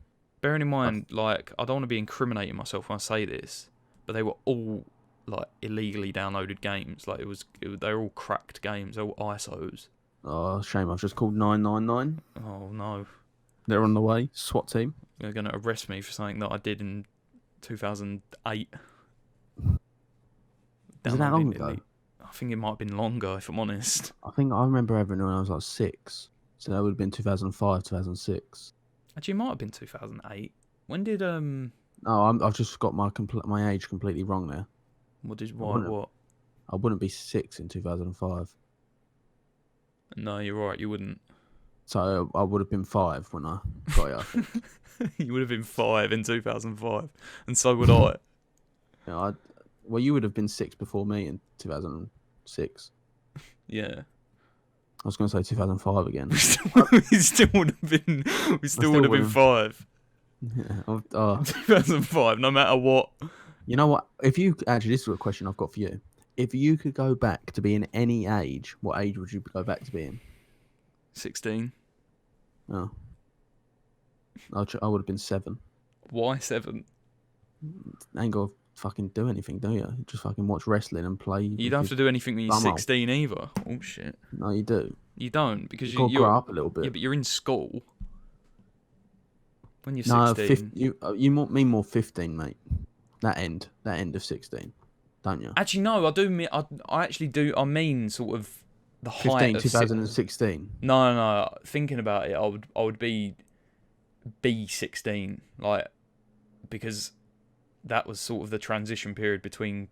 S2: bearing in mind, like, I don't want to be incriminating myself when I say this, but they were all like illegally downloaded games. Like they were all cracked games, all ISOs.
S1: Oh, shame. I've just called 999.
S2: Oh no,
S1: They're on the way. SWAT team.
S2: they're gonna arrest me for something that I did in 2008.
S1: Is it that long ago?
S2: I think it might have been longer, if I'm honest.
S1: I think I remember having it when I was like 6. So that would have been 2005, 2006.
S2: Actually, it might have been 2008. When did
S1: No, I've just got my age completely wrong there.
S2: what?
S1: I wouldn't be 6 in 2005.
S2: No, you're right. You wouldn't.
S1: So I would have been 5 when I got it, I think.
S2: You would have been 5 in 2005, and so would I.
S1: Yeah, well, you would have been 6 before me in 2006.
S2: Yeah.
S1: I was going to say 2005 again.
S2: We still would have been. We still would have been 5.
S1: Yeah.
S2: 2005, no matter what.
S1: You know what? This is a question I've got for you. If you could go back to being any age, what age would you go back to being?
S2: 16.
S1: Oh. I would have been 7.
S2: Why 7?
S1: Ain't got to fucking do anything, do you? You just fucking watch wrestling and play.
S2: You don't have to do anything when you're 16 either. Oh, shit.
S1: No, you do.
S2: You don't, because
S1: You've got to grow up a little bit.
S2: Yeah, but you're in school. When you're
S1: No,
S2: 16.
S1: you mean more 15, mate. That end of 16, don't you?
S2: Actually, no, I do mean, I actually do, I mean sort of the height
S1: 15,
S2: of
S1: 2016.
S2: No. Thinking about it, I would be B16, like, because that was sort of the transition period between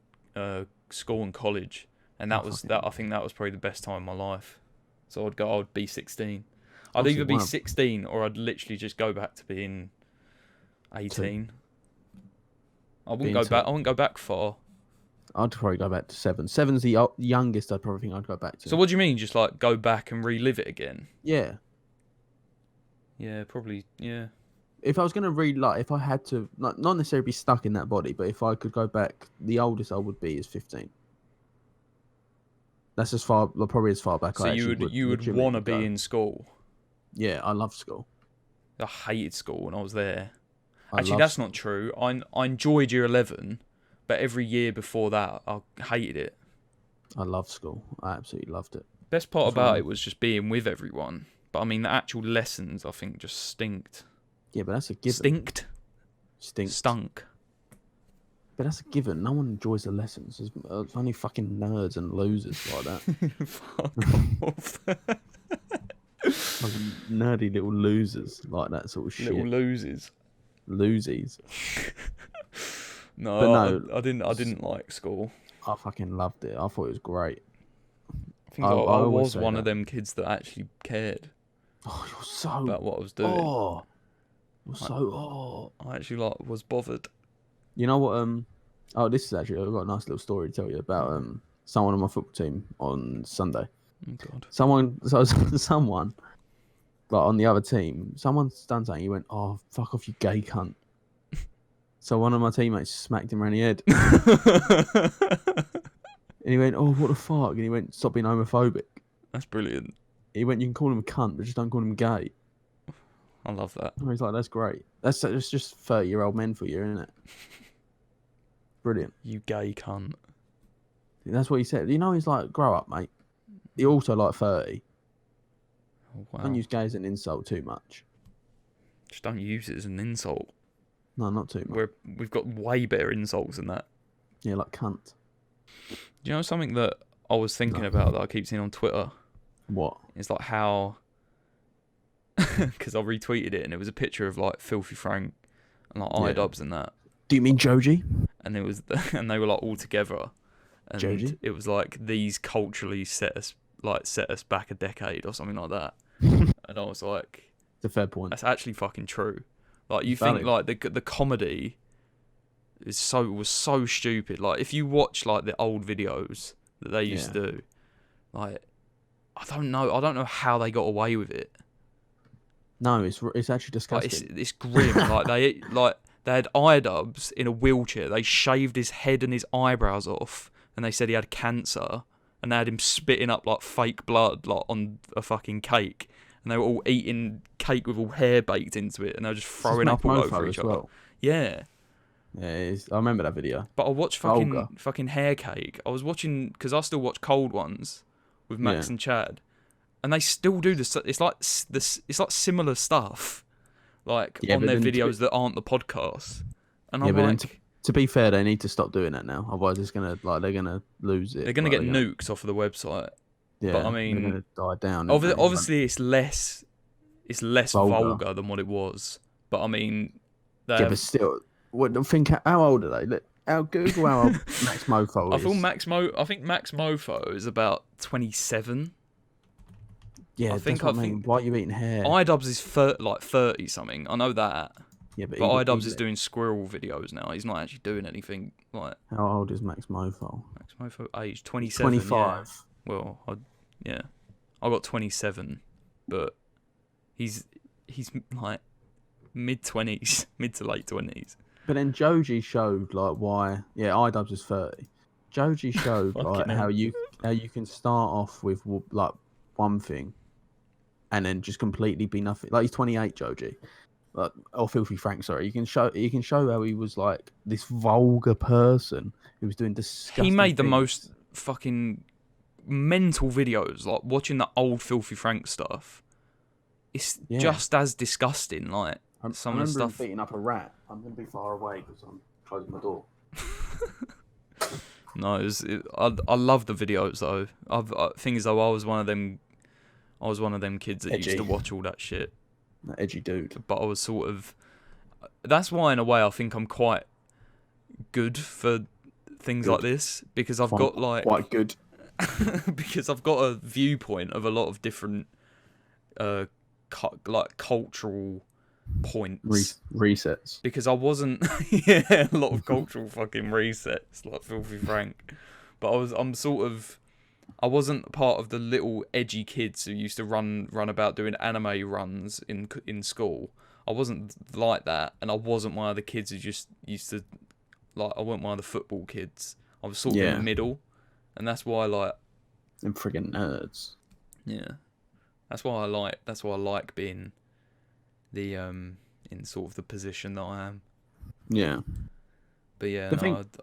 S2: school and college, and that was that. I think that was probably the best time of my life. So I would be 16. I'd either be 16 or I'd literally just go back to being 18. I wouldn't go back far.
S1: I'd probably go back to 7. 7's the youngest I'd probably think I'd go back to.
S2: So what do you mean? Just like go back and relive it again?
S1: Yeah.
S2: Yeah, probably. Yeah.
S1: If I was going to if I had to, not necessarily be stuck in that body, but if I could go back, the oldest I would be is 15. That's probably as far back.
S2: So you would want to be in school?
S1: Yeah, I love school.
S2: I hated school when I was there. Actually, that's not true. I enjoyed year 11, but every year before that, I hated it.
S1: I loved school. I absolutely loved it.
S2: Best part about it was just being with everyone. But I mean, the actual lessons, I think, just stinked.
S1: Yeah, but that's a given.
S2: Stunk.
S1: But that's a given. No one enjoys the lessons. There's only fucking nerds and losers like that.
S2: Fuck off.
S1: Like nerdy little losers like that sort of shit.
S2: Little loses.
S1: Losies.
S2: No, I didn't like school.
S1: I fucking loved it. I thought it was great.
S2: I think I was one of them kids that actually cared.
S1: Oh, you're so
S2: about what I was doing.
S1: Oh, you're so
S2: I actually was bothered.
S1: You know what? This is actually, I've got a nice little story to tell you about someone on my football team on Sunday.
S2: Oh God.
S1: Someone like on the other team, someone's done something. He went, "Oh, fuck off, you gay cunt." So one of my teammates smacked him around the head. And he went, "Oh, what the fuck?" And he went, "Stop being homophobic."
S2: That's brilliant.
S1: He went, "You can call him a cunt, but just don't call him gay."
S2: I love that.
S1: And he's like, "That's great. That's just 30-year-old men for you, isn't it?" Brilliant.
S2: You gay cunt.
S1: That's what he said. You know, he's like, "Grow up, mate." He also like 30.
S2: Oh, wow.
S1: Don't use gay as an insult too much.
S2: Just don't use it as an insult.
S1: No, not too much.
S2: We've got way better insults than that.
S1: Yeah, like cunt.
S2: Do you know something that I was thinking about that I keep seeing on Twitter?
S1: What?
S2: It's like how... Because I retweeted it and it was a picture of like Filthy Frank and like iDubbbz and that.
S1: Do you mean Joji?
S2: And and they were like all together. And
S1: Joji?
S2: it was like these culturally set us back a decade or something like that. And I was like,
S1: it's a fair point.
S2: That's actually fucking true. Like you think like the comedy was so stupid. Like if you watch like the old videos that they used to do, like I don't know how they got away with it.
S1: No, it's actually disgusting.
S2: Like, it's grim. Like They had iDubbbz in a wheelchair. They shaved his head and his eyebrows off, and they said he had cancer. And they had him spitting up like fake blood like on a fucking cake. And they were all eating cake with all hair baked into it, and they were just throwing up all over each other. Well. Yeah.
S1: Yeah, it is. I remember that video.
S2: But I watched fucking hair cake. I was watching because I still watch Cold Ones with Max and Chad, and they still do this. It's like similar stuff, like on their videos that aren't the podcasts. And I'm like,
S1: to be fair, they need to stop doing that now. Otherwise, it's gonna they're gonna lose it.
S2: They're gonna get nuked off of the website.
S1: Yeah,
S2: but I mean,
S1: they're gonna die down.
S2: Obviously, it's less vulgar than what it was. But I mean,
S1: but still, think how old are they? Look, Google how old Max Mofo is.
S2: I think Max Mofo is about 27.
S1: Yeah, I think. Why are you eating hair?
S2: iDubbbz is 30 something. I know that.
S1: Yeah, but
S2: iDubbbz is doing squirrel videos now. He's not actually doing anything like.
S1: How old is Max Mofo?
S2: Max Mofo age 27.
S1: 25.
S2: Yeah. Well, I got 27, but he's like mid-20s, mid to late 20s.
S1: But then Joji showed like why. Yeah, iDubbbz is 30. Joji showed like how you can start off with like one thing, and then just completely be nothing. Like he's 28, Joji. Or Filthy Frank, sorry. You can show how he was like this vulgar person who was doing disgusting.
S2: He made the
S1: things.
S2: most fucking mental videos, like watching the old Filthy Frank stuff. It's just as disgusting, like some of the stuff.
S1: Him beating up a rat. I'm gonna be far away because I'm closing my door.
S2: No, I love the videos though. Thing is though, I was one of them kids that used to watch all that shit.
S1: That edgy dude.
S2: But I was sort of. That's why, in a way, I think I'm quite good for things like this because I've got like
S1: quite good.
S2: Because I've got a viewpoint of a lot of different, like cultural points.
S1: Resets.
S2: Because I wasn't, a lot of cultural fucking resets, like Filthy Frank. But I wasn't part of the little edgy kids who used to run about doing anime runs in school. I wasn't like that, and I wasn't one of the kids who just used to like. I wasn't one of the football kids. I was sort of in the middle, and that's why I like.
S1: Them friggin' nerds.
S2: Yeah, that's why I like being the in sort of the position that I am.
S1: Yeah.
S2: But yeah,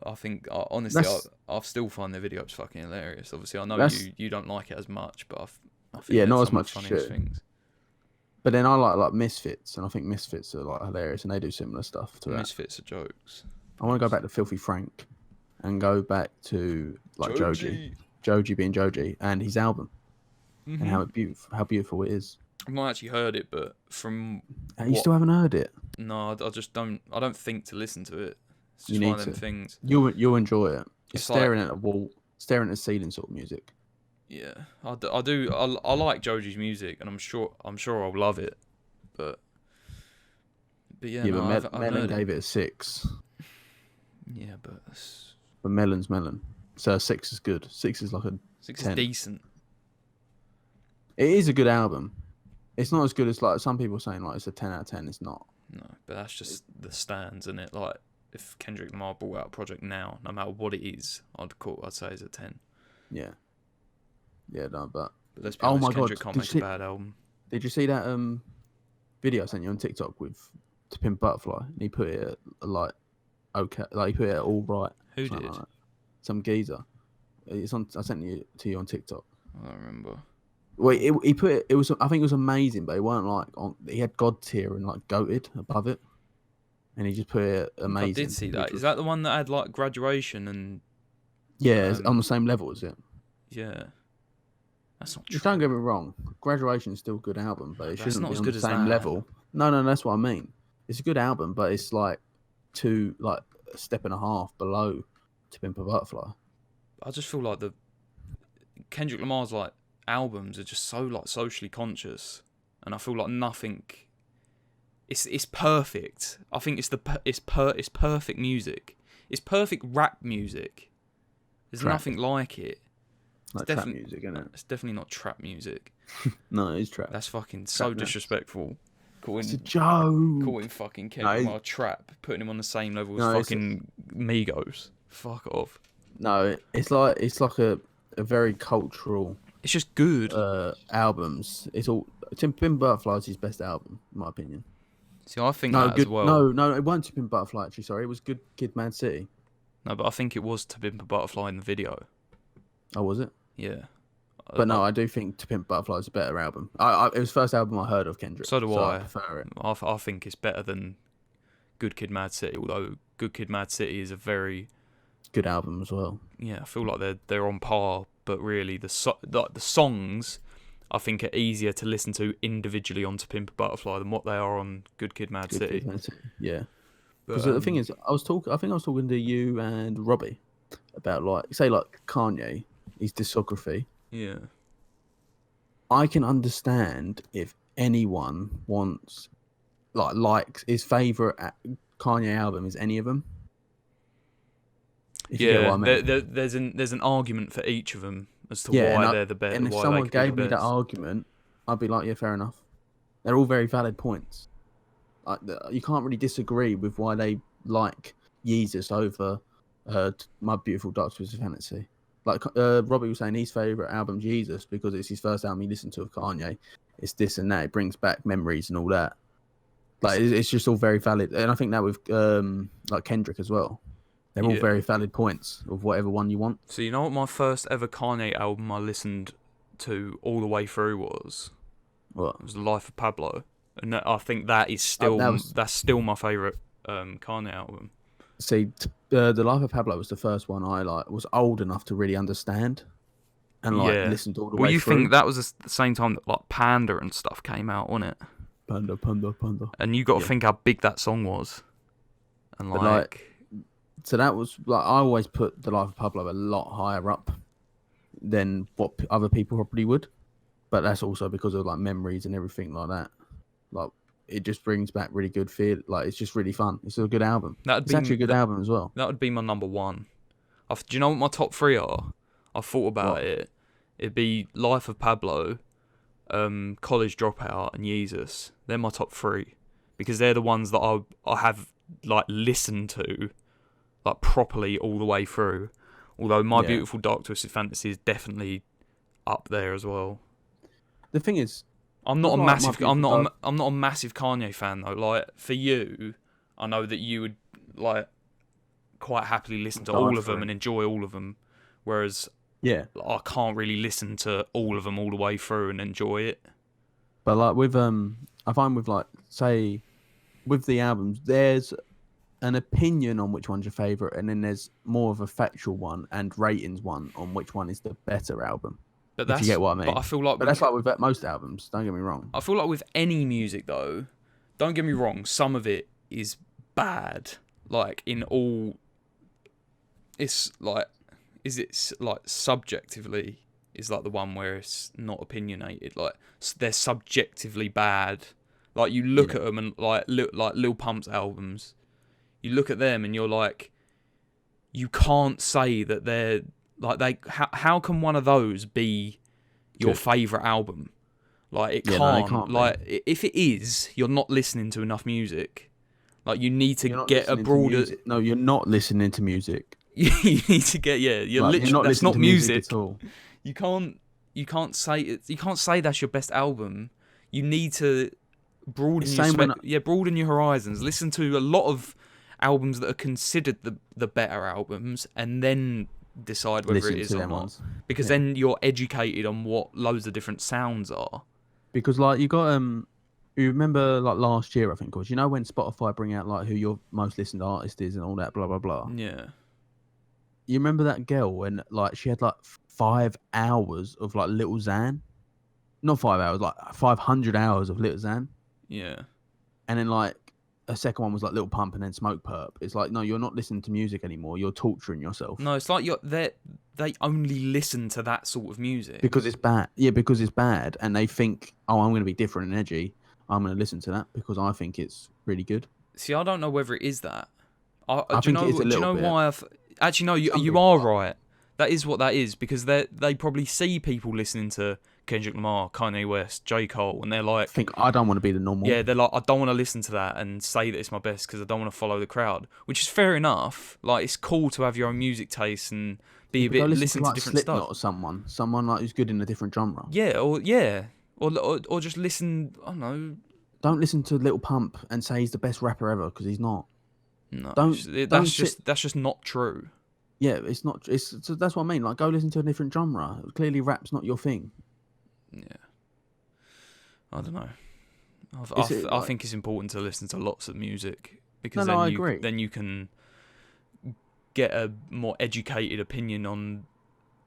S2: I think honestly, I still find their videos fucking hilarious. Obviously, I know you don't like it as much, but I think
S1: not as much
S2: funniest things.
S1: But then I like Misfits, and I think Misfits are like hilarious, and they do similar stuff to that.
S2: Misfits are jokes.
S1: I want to go back to Filthy Frank, and go back to like Joji being Joji, and his album, and how beautiful it is.
S2: I've not actually heard it, but from
S1: you still haven't heard it?
S2: No, I just don't. I don't think to listen to it. It's just
S1: you need
S2: one of them things.
S1: You'll enjoy it. It's staring
S2: like,
S1: at a wall, staring at the ceiling sort of music.
S2: Yeah, I do. I like Joji's music, and I'm sure I'll love it. But yeah,
S1: but Melon gave it a 6.
S2: Yeah, but
S1: Melon's Melon. So a 6 is good. 6 is like a
S2: 6
S1: 10.
S2: is decent.
S1: It is a good album. It's not as good as like some people saying like it's a 10 out of 10. It's not.
S2: No, but that's just the stands, isn't it? Like if Kendrick Lamar brought out a project now, no matter what it is, I'd say it's a 10.
S1: Yeah. Yeah, no, but
S2: let's be honest, Kendrick can't make a bad album.
S1: Did you see that video I sent you on TikTok with To Pimp Butterfly? And he put it like okay, like he put it all right.
S2: Who did?
S1: Like some geezer. It's on. I sent it to you on TikTok.
S2: I don't remember.
S1: Well, he put it. It was. I think it was amazing, but it weren't like on. He had God tier and like goated above it, and he just put it amazing.
S2: I did see that. Is that the one that had like Graduation and?
S1: Yeah, it's on the same level as it.
S2: Yeah. That's not true.
S1: Just don't get me wrong. Graduation is still a good album, but it shouldn't be on the same level. No, that's what I mean. It's a good album, but it's like a step and a half below To Pimp a Butterfly.
S2: I just feel like the Kendrick Lamar's like albums are just so like socially conscious, and I feel like nothing. It's perfect. I think it's perfect music. It's perfect rap music. There's nothing like it.
S1: Like trap music, isn't it?
S2: It's definitely not trap music.
S1: No, it's trap.
S2: That's fucking so disrespectful.
S1: It's a joke.
S2: Calling fucking Kendrick Lamar trap, putting him on the same level as fucking Migos. Fuck off.
S1: No, it's like a very cultural.
S2: It's just good.
S1: Albums. It's all. Pimp Butterfly is his best album, in my opinion.
S2: See, I think that as well.
S1: No, it wasn't To Pimp a Butterfly. Actually, sorry, it was Good Kid, Mad City.
S2: No, but I think it was To Pimp a Butterfly in the video.
S1: Oh, was it?
S2: Yeah.
S1: But no, I do think To Pimp a Butterfly is a better album. It was the first album I heard of Kendrick.
S2: So do I.
S1: I prefer it.
S2: I think it's better than Good Kid, Mad City. Although Good Kid, Mad City is a very
S1: good album as well.
S2: Yeah, I feel like they're on par, but really the songs I think are easier to listen to individually on To Pimp a Butterfly than what they are on Good Kid, Mad City.
S1: Yeah. Because the thing is, I think I was talking to you and Robbie about like Kanye, his discography.
S2: Yeah.
S1: I can understand if anyone wants likes his favorite Kanye album is any of them.
S2: Yeah, there's an argument for each of them as to why they're the best.
S1: And if someone gave me that argument, I'd be like, yeah, fair enough. They're all very valid points. Like, you can't really disagree with why they like Yeezus over My Beautiful Dark Twisted Fantasy. Like Robbie was saying, his favourite album's Yeezus because it's his first album he listened to of Kanye. It's this and that. It brings back memories and all that. Like, it's just all very valid. And I think that with like Kendrick as well. They're all very valid points of whatever one you want.
S2: So you know what my first ever Kanye album I listened to all the way through was?
S1: What?
S2: It was The Life of Pablo. And I think that is still that's still my favourite Kanye album.
S1: See, The Life of Pablo was the first one I was old enough to really understand and listened all the way through.
S2: Well, you think that was the same time that like Panda and stuff came out, wasn't it?
S1: Panda.
S2: And you got to think how big that song was. And
S1: so that was like, I always put The Life of Pablo a lot higher up than what other people probably would, but that's also because of like memories and everything like that. Like, it just brings back really good feel. Like, it's just really fun. It's a good album. It's actually a good album as well.
S2: That would be my number one. Do you know what my top three are? I thought about it. It'd be Life of Pablo, College Dropout, and Yeezus. They're my top three because they're the ones that I have like listened to like properly all the way through. Although My Beautiful Dark Twisted Fantasy is definitely up there as well.
S1: The thing is,
S2: I'm not a massive Kanye fan though. Like, for you, I know that you would like quite happily listen to all of them and enjoy all of them, whereas I can't really listen to all of them all the way through and enjoy it.
S1: But like with I find with like say with the albums, there's an opinion on which one's your favorite, and then there's more of a factual one and ratings one on which one is the better album. But if you get what I mean.
S2: But I feel like
S1: that's like with most albums. Don't get me wrong.
S2: I feel like with any music though, don't get me wrong, some of it is bad. Like it's like, is it like subjectively is like the one where it's not opinionated. Like, they're subjectively bad. Like, you look at them and like Lil Pump's albums, you look at them and you're like, you can't say that they're like how can one of those be your favourite album? Like, it can't. Like, if it is, you're not listening to enough music. Like, you need to get a broader.
S1: No, you're not listening to music.
S2: You need to get you're literally that's not music
S1: at all.
S2: You can't say that's your best album. You need to broaden your horizons. Listen to a lot of albums that are considered the better albums, and then decide whether it is or not. Because then you're educated on what loads of different sounds are.
S1: Because like you got you remember like last year I think it was, you know, when Spotify bring out like who your most listened artist is and all that blah blah blah.
S2: Yeah.
S1: You remember that girl when like she had like 5 hours of like Little Xan? Not 5 hours, like 500 hours of Little Xan.
S2: Yeah.
S1: And then like a second one was like Little Pump and then Smoke Perp. It's like, no, you're not listening to music anymore. You're torturing yourself.
S2: No, it's like they only listen to that sort of music.
S1: Because it's bad. Yeah, because it's bad. And they think, oh, I'm going to be different and edgy. I'm going to listen to that because I think it's really good.
S2: See, I don't know whether it is that.
S1: I think it is a little bit.
S2: Why actually, no, you are right. That is what that is, because they probably see people listening to Kendrick Lamar, Kanye West, J. Cole, and they're like,
S1: I don't want to be the normal.
S2: yeah, they're like, I don't want to listen to that and say that it's my best because I don't want to follow the crowd, which is fair enough. Like, it's cool to have your own music taste and be a bit listen to different
S1: Slipknot
S2: stuff.
S1: Or someone like who's good in a different genre.
S2: Or just listen. I don't know.
S1: Don't listen to Lil Pump and say he's the best rapper ever because he's not.
S2: No,
S1: That's
S2: just not true.
S1: Yeah, it's not. So that's what I mean. Like, go listen to a different genre. Clearly, rap's not your thing.
S2: Yeah, I don't know. I think it's important to listen to lots of music because
S1: I agree.
S2: Then you can get a more educated opinion on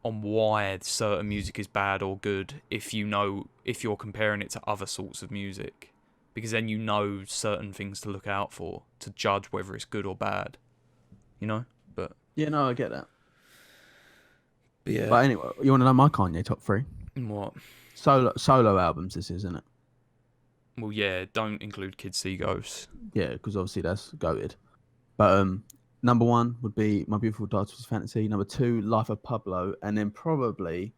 S2: why certain music is bad or good if you're comparing it to other sorts of music, because then you know certain things to look out for to judge whether it's good or bad. But
S1: yeah, no, I get that.
S2: But yeah.
S1: But anyway, you want to know my Kanye top 3?
S2: What?
S1: Solo albums, this is, isn't it?
S2: Well, yeah, don't include Kids See Ghosts.
S1: Yeah, because obviously that's goated. But number 1 would be My Beautiful Dark Twisted Fantasy. Number 2, Life of Pablo. And then probably,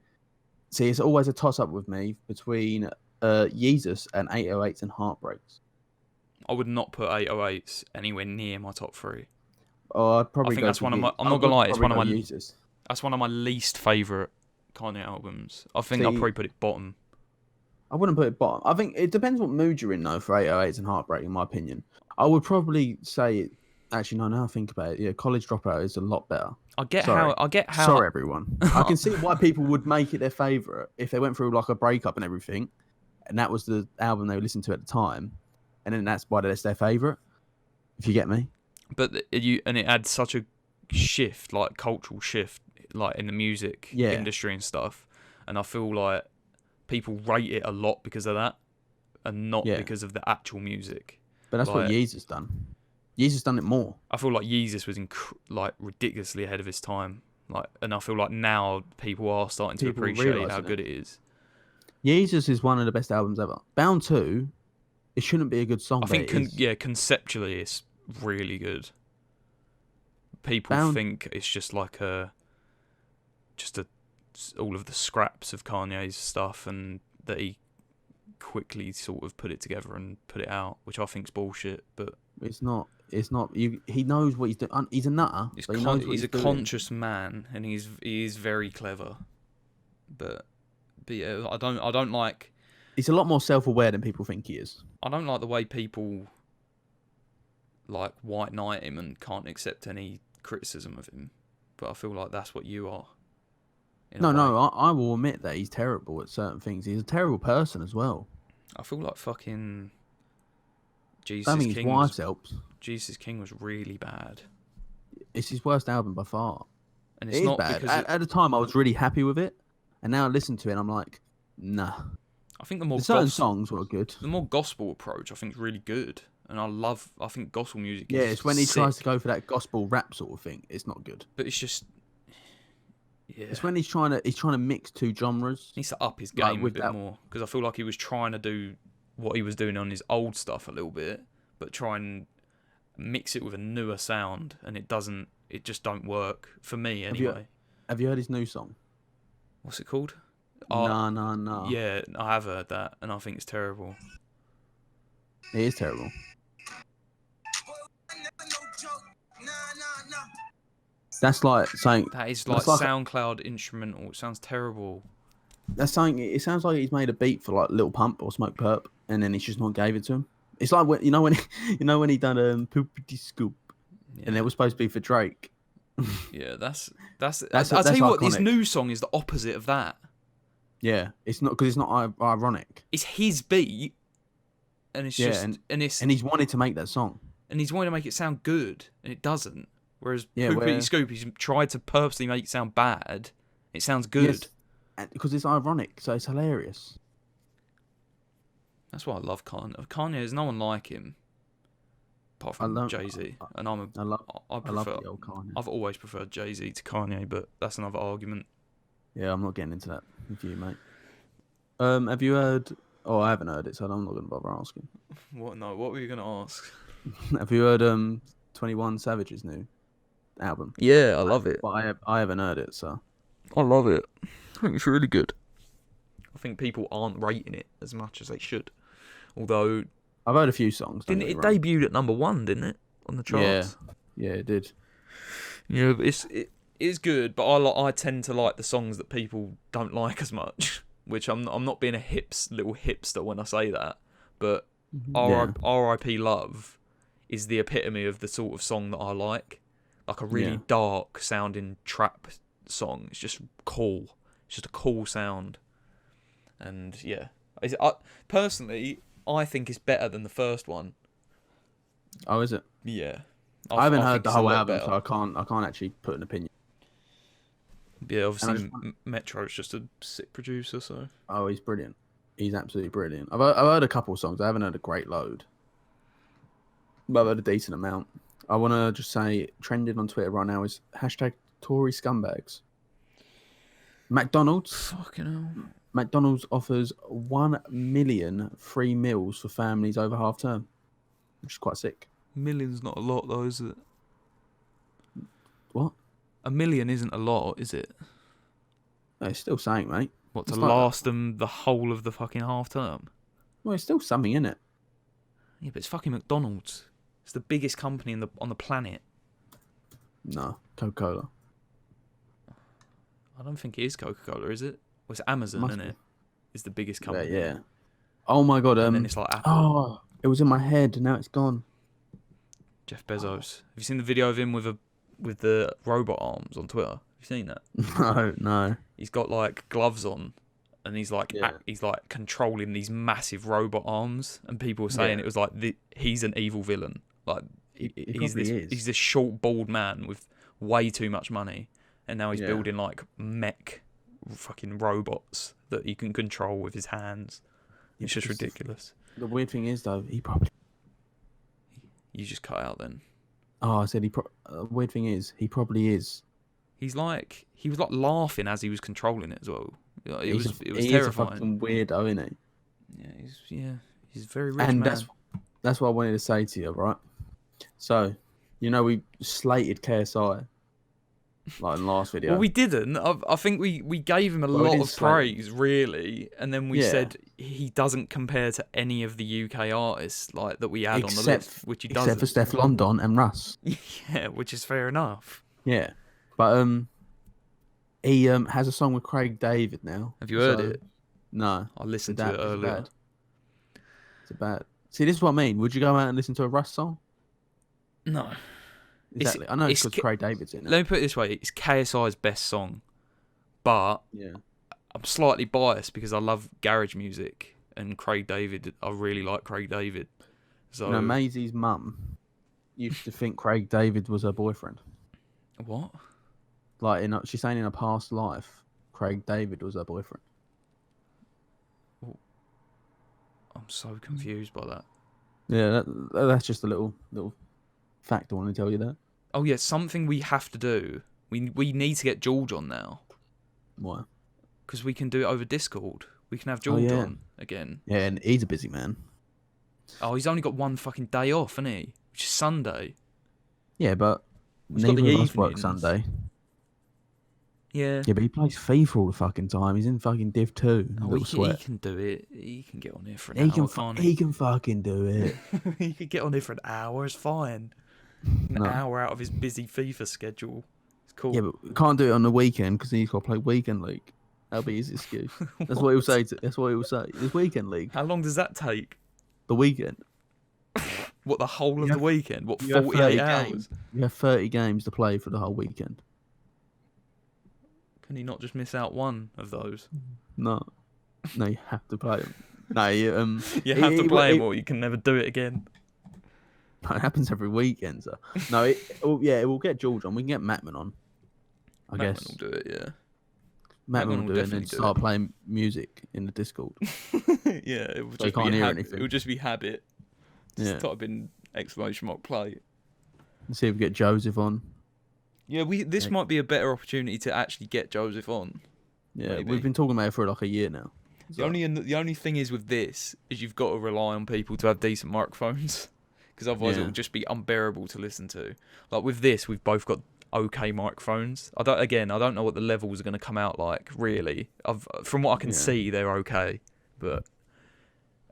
S1: see, it's always a toss-up with me between Yeezus and 808s and Heartbreaks.
S2: I would not put 808s anywhere near my top 3.
S1: Oh, I'd probably go
S2: that's
S1: for
S2: one of my. I'm not gonna lie, it's one of my.
S1: Yeezus.
S2: That's one of my least favorite Kanye albums. I think I'll probably put it bottom.
S1: I wouldn't put it bottom. I think it depends what mood you're in, though, for 808s and Heartbreak, in my opinion. I would probably say, actually, no, now I think about it, yeah, College Dropout is a lot better.
S2: I get how.
S1: Sorry, everyone. I can see why people would make it their favourite if they went through like a breakup and everything, and that was the album they would listen to at the time, and then that's why that's their favourite, if you get me.
S2: But it adds such a shift, like cultural shift, like in the music industry and stuff, and I feel like people rate it a lot because of that, and not because of the actual music.
S1: But that's what Yeezus done. Yeezus done it more.
S2: I feel like Yeezus was ridiculously ahead of his time. And I feel like now people are starting to appreciate how good it is.
S1: Yeezus is one of the best albums ever. Bound 2, it shouldn't be a good song.
S2: I think conceptually it's really good. People think it's just like all of the scraps of Kanye's stuff, and that he quickly sort of put it together and put it out, which I think's bullshit. But
S1: it's not. He knows what he's doing. He's a nutter.
S2: He's a conscious man, and he is very clever. But yeah, I don't like.
S1: He's a lot more self-aware than people think he is.
S2: I don't like the way people like white knight him and can't accept any criticism of him. But I feel like that's what you are.
S1: No, I will admit that he's terrible at certain things. He's a terrible person as well.
S2: I feel like fucking Jesus
S1: I think
S2: King.
S1: His wife helps.
S2: Jesus King was really bad.
S1: It's his worst album by far.
S2: And it's not
S1: bad. At the time, I was really happy with it, and now I listen to it, and I'm like, nah.
S2: I think the
S1: certain songs were good.
S2: The more gospel approach, I think, is really good, and I think gospel music.
S1: Yeah, it's when he
S2: sick.
S1: tries to go for that gospel rap sort of thing. It's not good.
S2: But it's just. Yeah.
S1: It's when he's trying to mix two genres.
S2: He needs to up his game a bit more, because I feel like he was trying to do what he was doing on his old stuff a little bit, but try and mix it with a newer sound, and it just don't work for me anyway.
S1: Have you heard his new song?
S2: What's it called?
S1: No.
S2: Yeah, I have heard that, and I think it's terrible.
S1: It is terrible. That's like saying
S2: that is like SoundCloud instrumental. It sounds terrible.
S1: That's saying it sounds like he's made a beat for like Lil Pump or Smoke Perp, and then he's just not gave it to him. It's like when he done Poopity Scoop, and it was supposed to be for Drake.
S2: Yeah, that's. I'll tell you what,
S1: iconic.
S2: This new song is the opposite of that.
S1: Yeah, it's not because it's not ironic.
S2: It's his beat, and it's and
S1: he's wanted to make that song,
S2: and he's wanted to make it sound good, and it doesn't. Whereas Poopity Scoop, he's tried to purposely make it sound bad. It sounds good.
S1: Yes, because it's ironic, so it's hilarious.
S2: That's why I love Kanye. Kanye, there's no one like him, apart from Jay-Z. And I love the old Kanye. I've always preferred Jay-Z to Kanye, but that's another argument.
S1: Yeah, I'm not getting into that with you, mate. Have you heard? Oh, I haven't heard it, so I'm not going to bother asking.
S2: What? No, what were you going to ask?
S1: Have you heard 21 Savage's new album?
S2: Yeah, I love it.
S1: But I haven't heard it, so
S2: I love it. I think it's really good. I think people aren't rating it as much as they should. Although
S1: I've heard a few songs.
S2: didn't it debuted at number 1? Didn't it on the charts?
S1: Yeah, it did.
S2: Yeah, but it is good. But I tend to like the songs that people don't like as much. Which I'm not being a little hipster when I say that. But R.I.P. Love is the epitome of the sort of song that I like. Like a really dark sounding trap song. It's just cool. It's just a cool sound. And yeah, personally, I think it's better than the first one.
S1: Oh, is it?
S2: Yeah.
S1: I haven't heard the whole album, so I can't actually put an opinion.
S2: Yeah, obviously Metro's just a sick producer, so.
S1: Oh, he's brilliant. He's absolutely brilliant. I've heard a couple of songs. I haven't heard a great load, but I've heard a decent amount. I want to just say, trending on Twitter right now is #Tory scumbags.
S2: Fucking hell.
S1: McDonald's offers 1 million free meals for families over half term, which is quite sick.
S2: Million's not a lot, though, is it?
S1: What?
S2: 1 million isn't a lot, is it?
S1: No, it's still saying, mate.
S2: What, to last them the whole of the fucking half term?
S1: Well, it's still something, isn't it?
S2: Yeah, but it's fucking McDonald's. It's the biggest company on the planet.
S1: No, Coca-Cola.
S2: I don't think it is Coca-Cola, is it? Well, it's Amazon, isn't it? It's the biggest company.
S1: Yeah. Oh my god.
S2: And then it's like Apple.
S1: Oh, it was in my head. Now it's gone.
S2: Jeff Bezos. Have you seen the video of him with the robot arms on Twitter? Have you seen that?
S1: No.
S2: He's got like gloves on, and he's like controlling these massive robot arms, and people were saying it was like he's an evil villain. Like he's this short bald man with way too much money, and now he's building like mech fucking robots that he can control with his hands. It's just ridiculous.
S1: The weird thing is though,
S2: You just cut out then.
S1: Oh, I said weird thing is, he probably is.
S2: He was like laughing as he was controlling it as well. It was terrifying.
S1: He's a fucking weirdo, isn't
S2: he? He's a very rich
S1: and
S2: man.
S1: That's what I wanted to say to you, right? So, we slated KSI like in the last video.
S2: Well, we didn't. I think we gave him a lot of praise, really, and then we said he doesn't compare to any of the UK artists like that we had on the list, which he doesn't.
S1: Except for Steph London and Russ.
S2: Yeah, which is fair enough.
S1: Yeah, but he has a song with Craig David now.
S2: Have you heard it?
S1: No,
S2: I listened to it earlier.
S1: It's bad. See, this is what I mean. Would you go out and listen to a Russ song?
S2: No.
S1: Exactly. I know it's because Craig David's in it.
S2: Let me put it this way: it's KSI's best song, but I'm slightly biased because I love garage music, and Craig David. I really like Craig David. So
S1: Maisie's mum used to think Craig David was her boyfriend.
S2: What?
S1: Like she's saying in a past life, Craig David was her boyfriend.
S2: I'm so confused by that.
S1: Yeah, that's just a little fact I want to tell you that.
S2: Oh yeah, something we have to do. We need to get George on now.
S1: Why?
S2: Because we can do it over Discord. We can have George on again.
S1: Yeah, and he's a busy man.
S2: Oh, he's only got one fucking day off, hasn't he? Which is Sunday.
S1: Yeah, but
S2: he's got the evenings.
S1: Work Sunday.
S2: Yeah.
S1: Yeah, but he plays FIFA all the fucking time. He's in fucking Div 2.
S2: Oh, he can do it. He can get on here for an hour, can't he?
S1: He can fucking do it.
S2: He could get on here for an hour. It's fine. An hour out of his busy FIFA schedule. It's cool.
S1: Yeah, but can't do it on the weekend because he's got to play weekend league. That'll be his excuse. That's what he'll say. That's what he'll say. It's weekend league.
S2: How long does that take?
S1: The weekend.
S2: What, the whole of the weekend? What, 48 hours?
S1: You have 30 games to play for the whole weekend.
S2: Can he not just miss out one of those?
S1: No, you have to play them. No, you
S2: have to play them, or you can never do it again.
S1: It happens every weekend, so. No, it will get George on. We can get Mattman on. I guess.
S2: Mattman will do it, yeah.
S1: Mattman will do it and then start playing music in the Discord.
S2: Yeah, it will just be habit. It will just be habit. Just type in !play.
S1: Let's see if we get Joseph on.
S2: Yeah, this might be a better opportunity to actually get Joseph on.
S1: Yeah,
S2: maybe.
S1: We've been talking about it for like a year now.
S2: The only thing is with this is you've got to rely on people to have decent microphones, because otherwise it will just be unbearable to listen to. Like with this, we've both got okay microphones. I don't know what the levels are going to come out like. Really, from what I can see, they're okay. But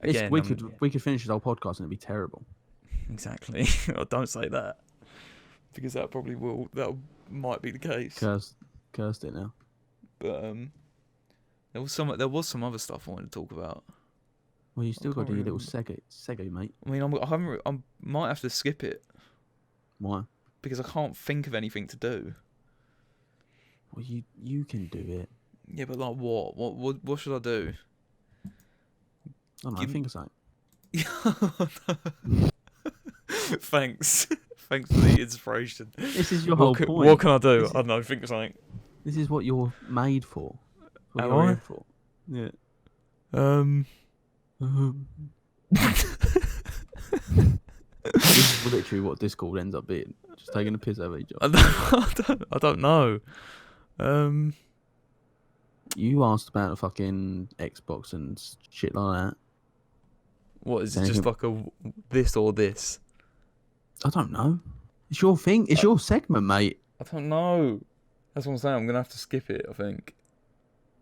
S2: again,
S1: we could finish this whole podcast and it'd be terrible.
S2: Exactly. Don't say that, because that probably will. That might be the case.
S1: Cursed it now.
S2: But there was some other stuff I wanted to talk about.
S1: Well, you still got to do your little Sego, mate.
S2: I mean, I might have to skip it.
S1: Why?
S2: Because I can't think of anything to do.
S1: Well, you can do it.
S2: Yeah, but like what? What should I do?
S1: I don't know. Think of something.
S2: Thanks for the inspiration.
S1: This is your whole point.
S2: What can I do? I don't know. Think of something.
S1: This is what you're made for. What
S2: Am
S1: you're
S2: I?
S1: here for. Yeah. This is literally what Discord ends up being. Just taking a piss out of each other.
S2: I don't know.
S1: You asked about a fucking Xbox and shit like that.
S2: What is it? Just like a this or this?
S1: I don't know. It's your thing. It's your segment, mate.
S2: I don't know. That's what I'm saying. I'm gonna have to skip it, I think,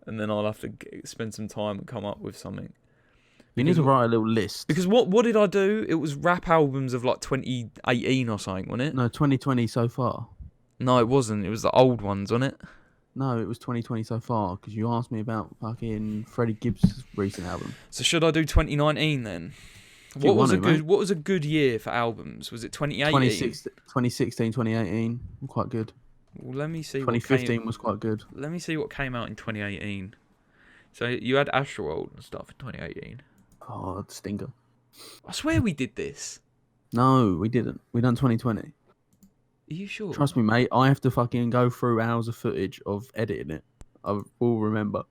S2: and then I'll have to spend some time and come up with something.
S1: You need to write a little list.
S2: Because what did I do? It was rap albums of like 2018 or something, wasn't it?
S1: No, 2020 so far.
S2: No, it wasn't. It was the old ones, wasn't it?
S1: No, it was 2020 so far, because you asked me about fucking Freddie Gibbs' recent album.
S2: So should I do 2019 then? What was a good year for albums? Was it 2018?
S1: 2016, 2018, quite good.
S2: Well, let me see.
S1: 2015 was quite good.
S2: Let me see what came out in 2018. So you had Astroworld and stuff in 2018.
S1: Oh, stinker.
S2: I swear we did this.
S1: No, we didn't. We done 2020.
S2: Are you sure?
S1: Trust me, mate. I have to fucking go through hours of footage of editing it. I will remember.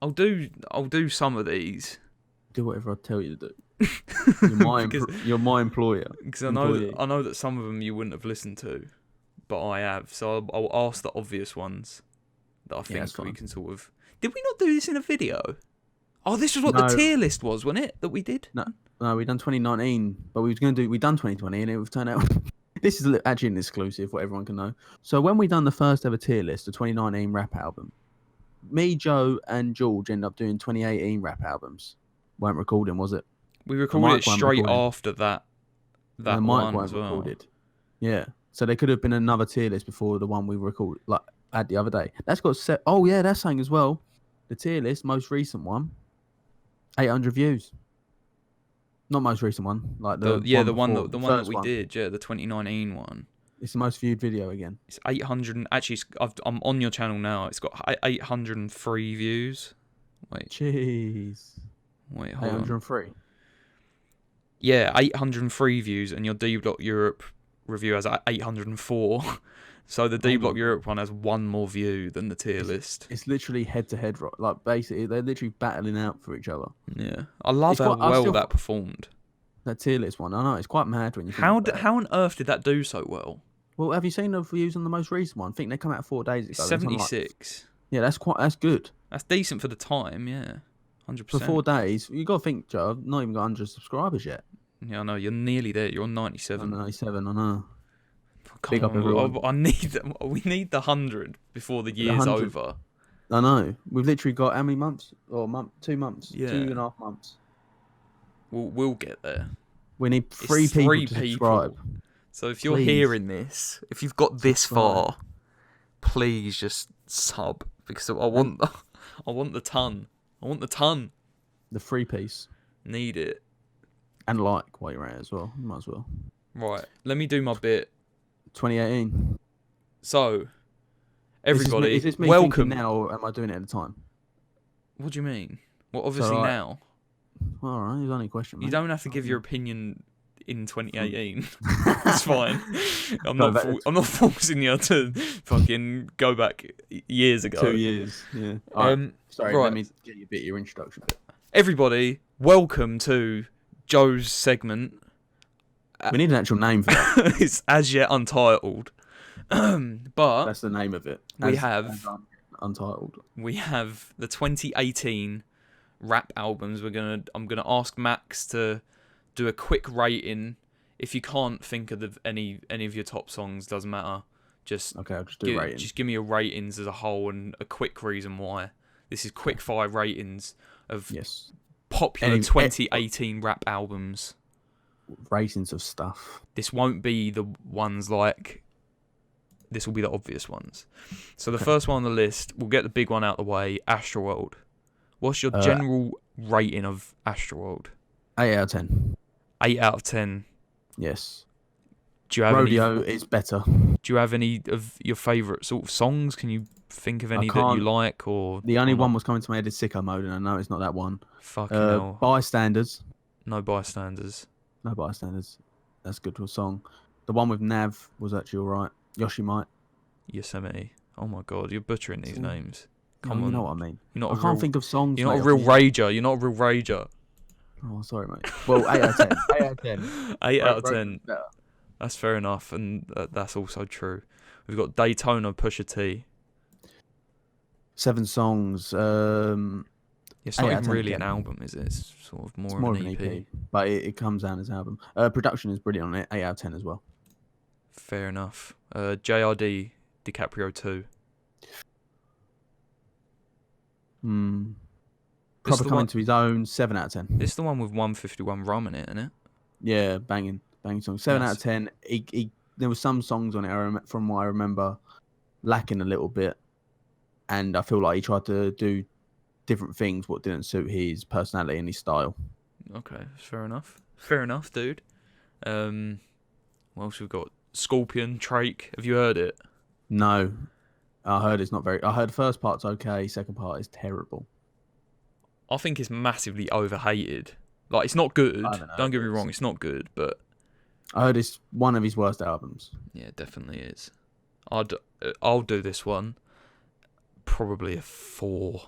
S2: I'll do some of these.
S1: Do whatever I tell you to do. You're my employer.
S2: Because I know that some of them you wouldn't have listened to, but I have. So I'll ask the obvious ones that I think we can sort of. Did we not do this in a video? Oh, this was what the tier list was, wasn't it? That we did.
S1: No, we done 2019, but we done 2020, and it would turn out. This is actually an exclusive, what everyone can know. So when we done the first ever tier list, the 2019 rap album, me, Joe, and George ended up doing 2018 rap albums. Weren't recording, was it?
S2: We recorded it straight after that. That one as well. Recorded.
S1: Yeah. So there could have been another tier list before the one we recorded, like had the other day. That's got set. Oh yeah, that's saying as well. The tier list, most recent one, 800 views. Not most recent one, like the one that we did, the 2019 one. It's the most viewed video again.
S2: It's 800. Actually, I'm on your channel now. It's got 803 views. Wait.
S1: Jeez.
S2: Wait, hold
S1: 803.
S2: On. Yeah, 803 views, and your D Block Europe review has 804. So the D Block Europe one has one more view than the tier list.
S1: It's literally head to head, like basically they're literally battling out for each other.
S2: Yeah, I love how well that performed.
S1: That tier list one, I know it's quite mad when you.
S2: How on earth did that do so well?
S1: Well, have you seen the views on the most recent one? I think they come out 4 days ago.
S2: 76.
S1: Yeah, that's good.
S2: That's decent for the time. Yeah, 100%.
S1: For 4 days, you got to think, Joe. I've not even got 100 subscribers yet.
S2: Yeah, I know. You're nearly there. You're on 97.
S1: I'm 97. I know.
S2: Big up everyone. We need the 100 before the year's over.
S1: I know. We've literally got how many months? 2 months.
S2: Yeah.
S1: 2.5 months.
S2: We'll get there.
S1: We need three people to subscribe.
S2: So if you're hearing this, if you've got this far, please just sub, because I want the ton. I want the ton.
S1: The 3-piece.
S2: Need it.
S1: And like while you're at it as well. You might as well.
S2: Right. Let me do my bit.
S1: 2018.
S2: So, everybody,
S1: is this me
S2: welcome.
S1: Now, or am I doing it at a time?
S2: What do you mean? Well, obviously now.
S1: Well, all right, it's only a question. Mate.
S2: You don't have to give your opinion in 2018. It's fine. I'm not forcing you to fucking go back years ago.
S1: 2 years. Yeah. Sorry.
S2: Right.
S1: Let me get you a bit your introduction bit.
S2: Everybody, welcome to Joe's segment.
S1: We need an actual name for that.
S2: It's as yet untitled. But
S1: that's the name of it.
S2: Untitled. We have the 2018 rap albums. I'm gonna ask Max to do a quick rating if you can't think of any of your top songs, doesn't matter. Just
S1: Okay, I'll just do ratings.
S2: Just give me your ratings as a whole and a quick reason why. This is Quickfire ratings of popular 2018 rap albums.
S1: Ratings of stuff.
S2: This won't be the ones like... This will be the obvious ones. So the first one on the list, we'll get the big one out of the way, Astroworld. What's your general rating of Astroworld?
S1: 8 out of 10.
S2: 8 out of 10.
S1: Yes.
S2: Do you have
S1: Rodeo is better.
S2: Do you have any of your favourite sort of songs? Can you think of any that you like? Or
S1: the only one was coming to my head is Sicko Mode, and I know it's not that one.
S2: Fucking hell.
S1: Bystanders.
S2: No Bystanders.
S1: No Bystanders. That's a good song. The one with Nav was actually alright. Yoshimite.
S2: Yosemite. Oh my god, you're butchering these names.
S1: Come on. You know what I mean.
S2: I
S1: can't think of songs.
S2: You're not a real rager. You're not a real rager.
S1: Oh, sorry, mate. Well, 8 out of 10. 8 out of 10.
S2: 8 out of 10. That's fair enough, and that's also true. We've got Daytona, Pusha T.
S1: 7 songs.
S2: It's not even really an album, is it? It's sort of more of an EP.
S1: But it comes down as album. Production is brilliant on it. 8 out of 10 as well.
S2: Fair enough. JRD, DiCaprio 2.
S1: Proper coming to his own. 7 out of 10.
S2: It's the one with 151 Rum in it, isn't it?
S1: Yeah, banging song. 7 out of 10. There were some songs on it from what I remember lacking a little bit, and I feel like he tried to do different things what didn't suit his personality and his style.
S2: Okay, fair enough. Fair enough, dude. What else we've got? Scorpion, Drake. Have you heard it?
S1: No, I heard it's not very. I heard the first part's okay. Second part is terrible.
S2: I think it's massively overhated. Like, it's not good. Don't get me wrong, it's not good, but
S1: I heard it's one of his worst albums.
S2: Yeah, it definitely is. I'll do this one. Probably a 4,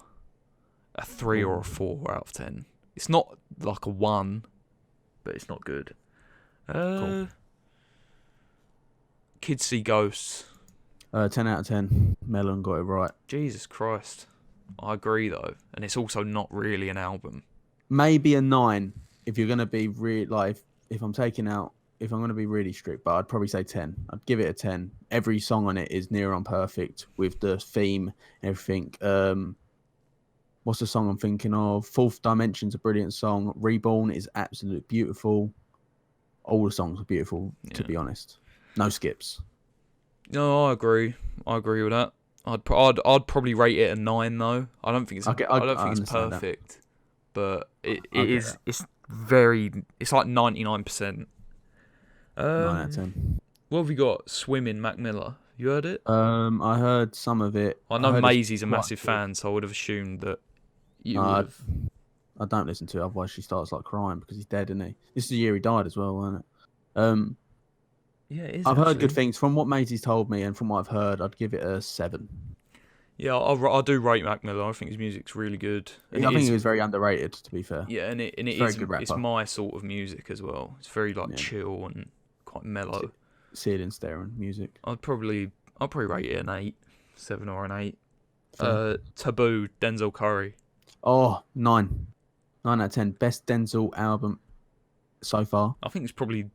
S2: a 3 or a 4 out of 10. It's not like a 1, but it's not good.
S1: Cool.
S2: Kids See Ghosts.
S1: 10 out of 10. Melon got it right.
S2: Jesus Christ. I agree though, and it's also not really an album.
S1: Maybe a 9 if you're gonna be if I'm gonna be really strict, but I'd probably say 10. I'd give it a 10. Every song on it is near on perfect with the theme and everything. What's the song I'm thinking of? Fourth Dimension's a brilliant song. Reborn is absolutely beautiful. All the songs are beautiful, to be honest. No skips.
S2: No, I agree. I agree with that. I'd probably rate it a 9 though. I don't think it's it's perfect. But it is. It's very. It's like 99%.
S1: 9 out of 10.
S2: What have we got? Swimming, Mac Miller. You heard it?
S1: I heard some of it.
S2: I know Maisie's a massive fan, so I would have assumed that you would have.
S1: I don't listen to it, otherwise she starts like crying because he's dead, isn't he? This is the year he died as well, wasn't it?
S2: Yeah, it is.
S1: I've heard good things from what Maisie's told me, and from what I've heard, I'd give it a 7.
S2: Yeah, I do rate Mac Miller. I think his music's really good.
S1: I think he was very underrated, to be fair.
S2: Yeah, and it's my sort of music as well. It's very chill and quite mellow.
S1: Ceiling staring music.
S2: I'll probably rate it an 8, 7 or an 8. Taboo, Denzel Curry.
S1: Oh, 9. 9 out of 10. Best Denzel album so far.
S2: I think it's probably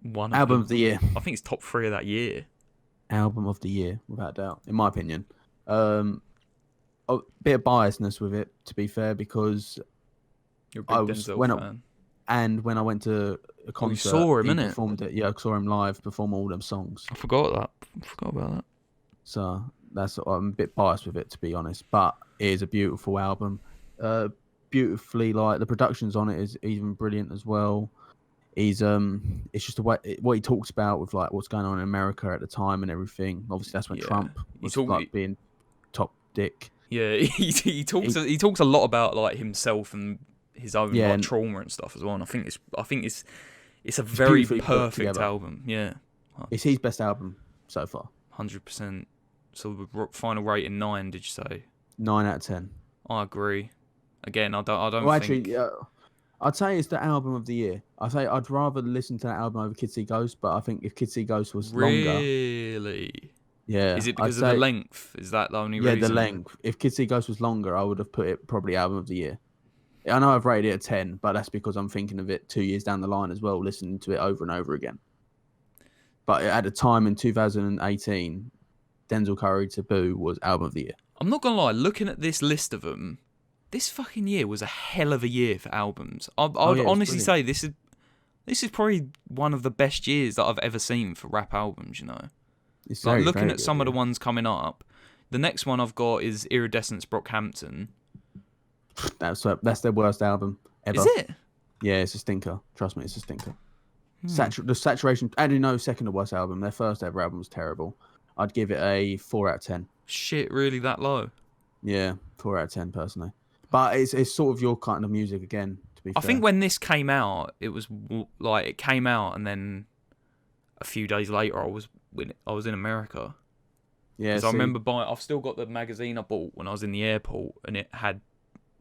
S2: one
S1: album of the year.
S2: I think it's top 3 of that year.
S1: Album of the year, without a doubt, in my opinion. A bit of biasness with it, to be fair, because
S2: you're a big Denzel fan.
S1: And when I went to a concert,
S2: you saw him,
S1: he performed it. Yeah, I saw him live perform all them songs.
S2: I forgot about that. So
S1: I'm a bit biased with it, to be honest. But it is a beautiful album. Beautifully, like the productions on it is even brilliant as well. He's it's just what he talks about with like what's going on in America at the time and everything. Obviously, that's when Trump was being top dick.
S2: Yeah, he talks a lot about like himself and his own trauma and stuff as well. And I think it's a very perfect album. Yeah,
S1: it's his best album so far.
S2: 100%. So the final rating 9. Did you say?
S1: 9 out of 10.
S2: I agree. Again, I don't.
S1: Well, actually, I'd say it's the album of the year. I'd rather listen to that album over Kids See Ghosts, but I think if Kids See Ghosts was longer...
S2: Really?
S1: Yeah.
S2: Is it because of the length? Is that the only reason?
S1: Yeah, the length. If Kids See Ghosts was longer, I would have put it probably album of the year. I know I've rated it a 10, but that's because I'm thinking of it 2 years down the line as well, listening to it over and over again. But at the time in 2018, Denzel Curry Taboo was album of the year.
S2: I'm not gonna lie, looking at this list of them, this fucking year was a hell of a year for albums. I would honestly say this is probably one of the best years that I've ever seen for rap albums. You know,
S1: It's
S2: like
S1: very,
S2: looking
S1: very
S2: at
S1: good,
S2: some of the ones coming up. The next one I've got is Iridescence Brockhampton.
S1: That's their worst album ever.
S2: Is it?
S1: Yeah, it's a stinker. Trust me, it's a stinker. The Saturation, actually no, second to worst album. Their first ever album was terrible. I'd give it a 4 out of 10.
S2: Shit, really that low?
S1: Yeah, 4 out of 10 personally. But it's sort of your kind of music again. To be fair,
S2: I think when this came out, it was like it came out, and then a few days later, I was in America.
S1: Yeah,
S2: because I remember buying. I've still got the magazine I bought when I was in the airport, and it had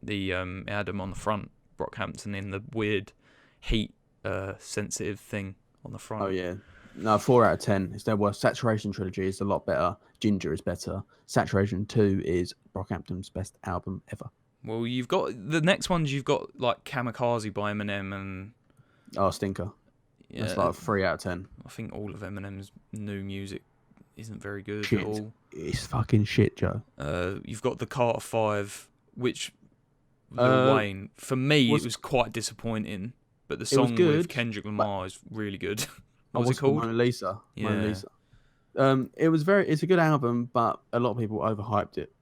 S2: it had them on the front, Brockhampton in the weird heat sensitive thing on the front.
S1: Oh yeah, no, 4 out of 10. It's their worst. Saturation Trilogy is a lot better. Ginger is better. Saturation 2 is Brockhampton's best album ever.
S2: Well, you've got the next ones. You've got like Kamikaze by Eminem and
S1: Stinker.
S2: Yeah,
S1: it's like 3 out of 10.
S2: I think all of Eminem's new music isn't very good
S1: Shit.
S2: at all.
S1: It's fucking shit, Joe.
S2: You've got the Carter 5, which Lil Wayne, for me, it was quite disappointing. But the song with Kendrick Lamar is really good. What was it called?
S1: Mona Lisa.
S2: Yeah.
S1: Mona Lisa. It's a good album, but a lot of people overhyped it,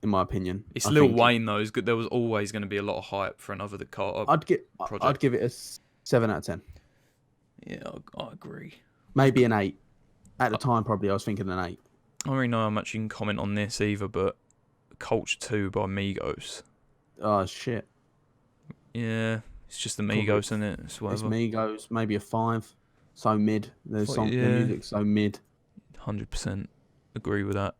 S1: in my opinion.
S2: It's Lil Wayne though. It's good. There was always going to be a lot of hype for another The Carter project.
S1: I'd give it a 7 out of 10.
S2: Yeah, I agree.
S1: Maybe an 8. At the time, probably I was thinking an 8.
S2: I don't really know how much you can comment on this either, but Culture 2 by Migos.
S1: Oh shit.
S2: Yeah, it's just the Migos, isn't it? It's
S1: Migos, maybe a 5. So mid. The music's so mid.
S2: 100% agree with that.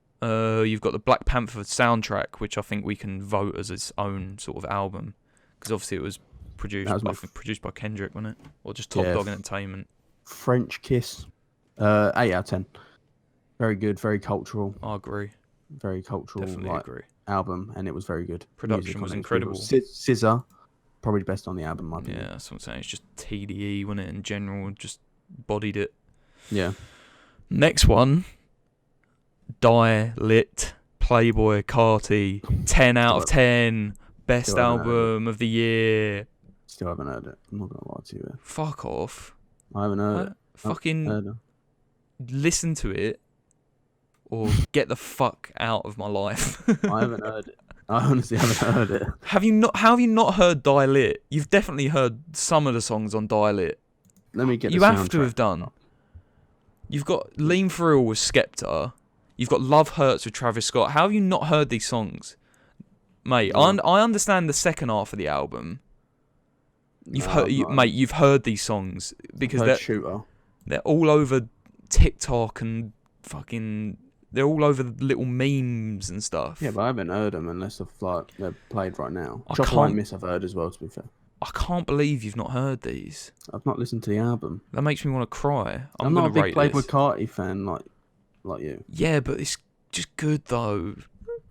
S2: You've got the Black Panther soundtrack, which I think we can vote as its own sort of album, because obviously it was produced by Kendrick, wasn't it? Or just Top Dog Entertainment.
S1: French Kiss, 8 out of 10. Very good, very cultural.
S2: I agree.
S1: Very cultural.
S2: Definitely agree.
S1: Album, and it was very good.
S2: Production was incredible.
S1: SZA, probably the best on the album, in my opinion.
S2: Yeah, that's what I'm saying. It's just TDE, wasn't it? In general, just bodied it.
S1: Yeah.
S2: Next one, Die Lit, Playboy Carti, 10 out of 10, best album of the year.
S1: Still haven't heard it. I'm not gonna lie to you.
S2: Fuck off.
S1: I haven't heard it.
S2: Fucking listen to it, or get the fuck out of my life.
S1: I haven't heard it. I honestly haven't heard it.
S2: How have you not heard Die Lit? You've definitely heard some of the songs on Die Lit.
S1: Let me get.
S2: You have to have done. You've got Lean For Real with Skepta. You've got Love Hurts with Travis Scott. How have you not heard these songs, mate? I understand the second half of the album. You've heard these songs because they're all over TikTok and fucking. They're all over the little memes and stuff.
S1: Yeah, but I haven't heard them unless they're played right now. Chop Away Miss I've heard as well, to be fair.
S2: I can't believe you've not heard these.
S1: I've not listened to the album.
S2: That makes me want to cry.
S1: I'm not a big Playboy Carti fan like you.
S2: Yeah, but it's just good though.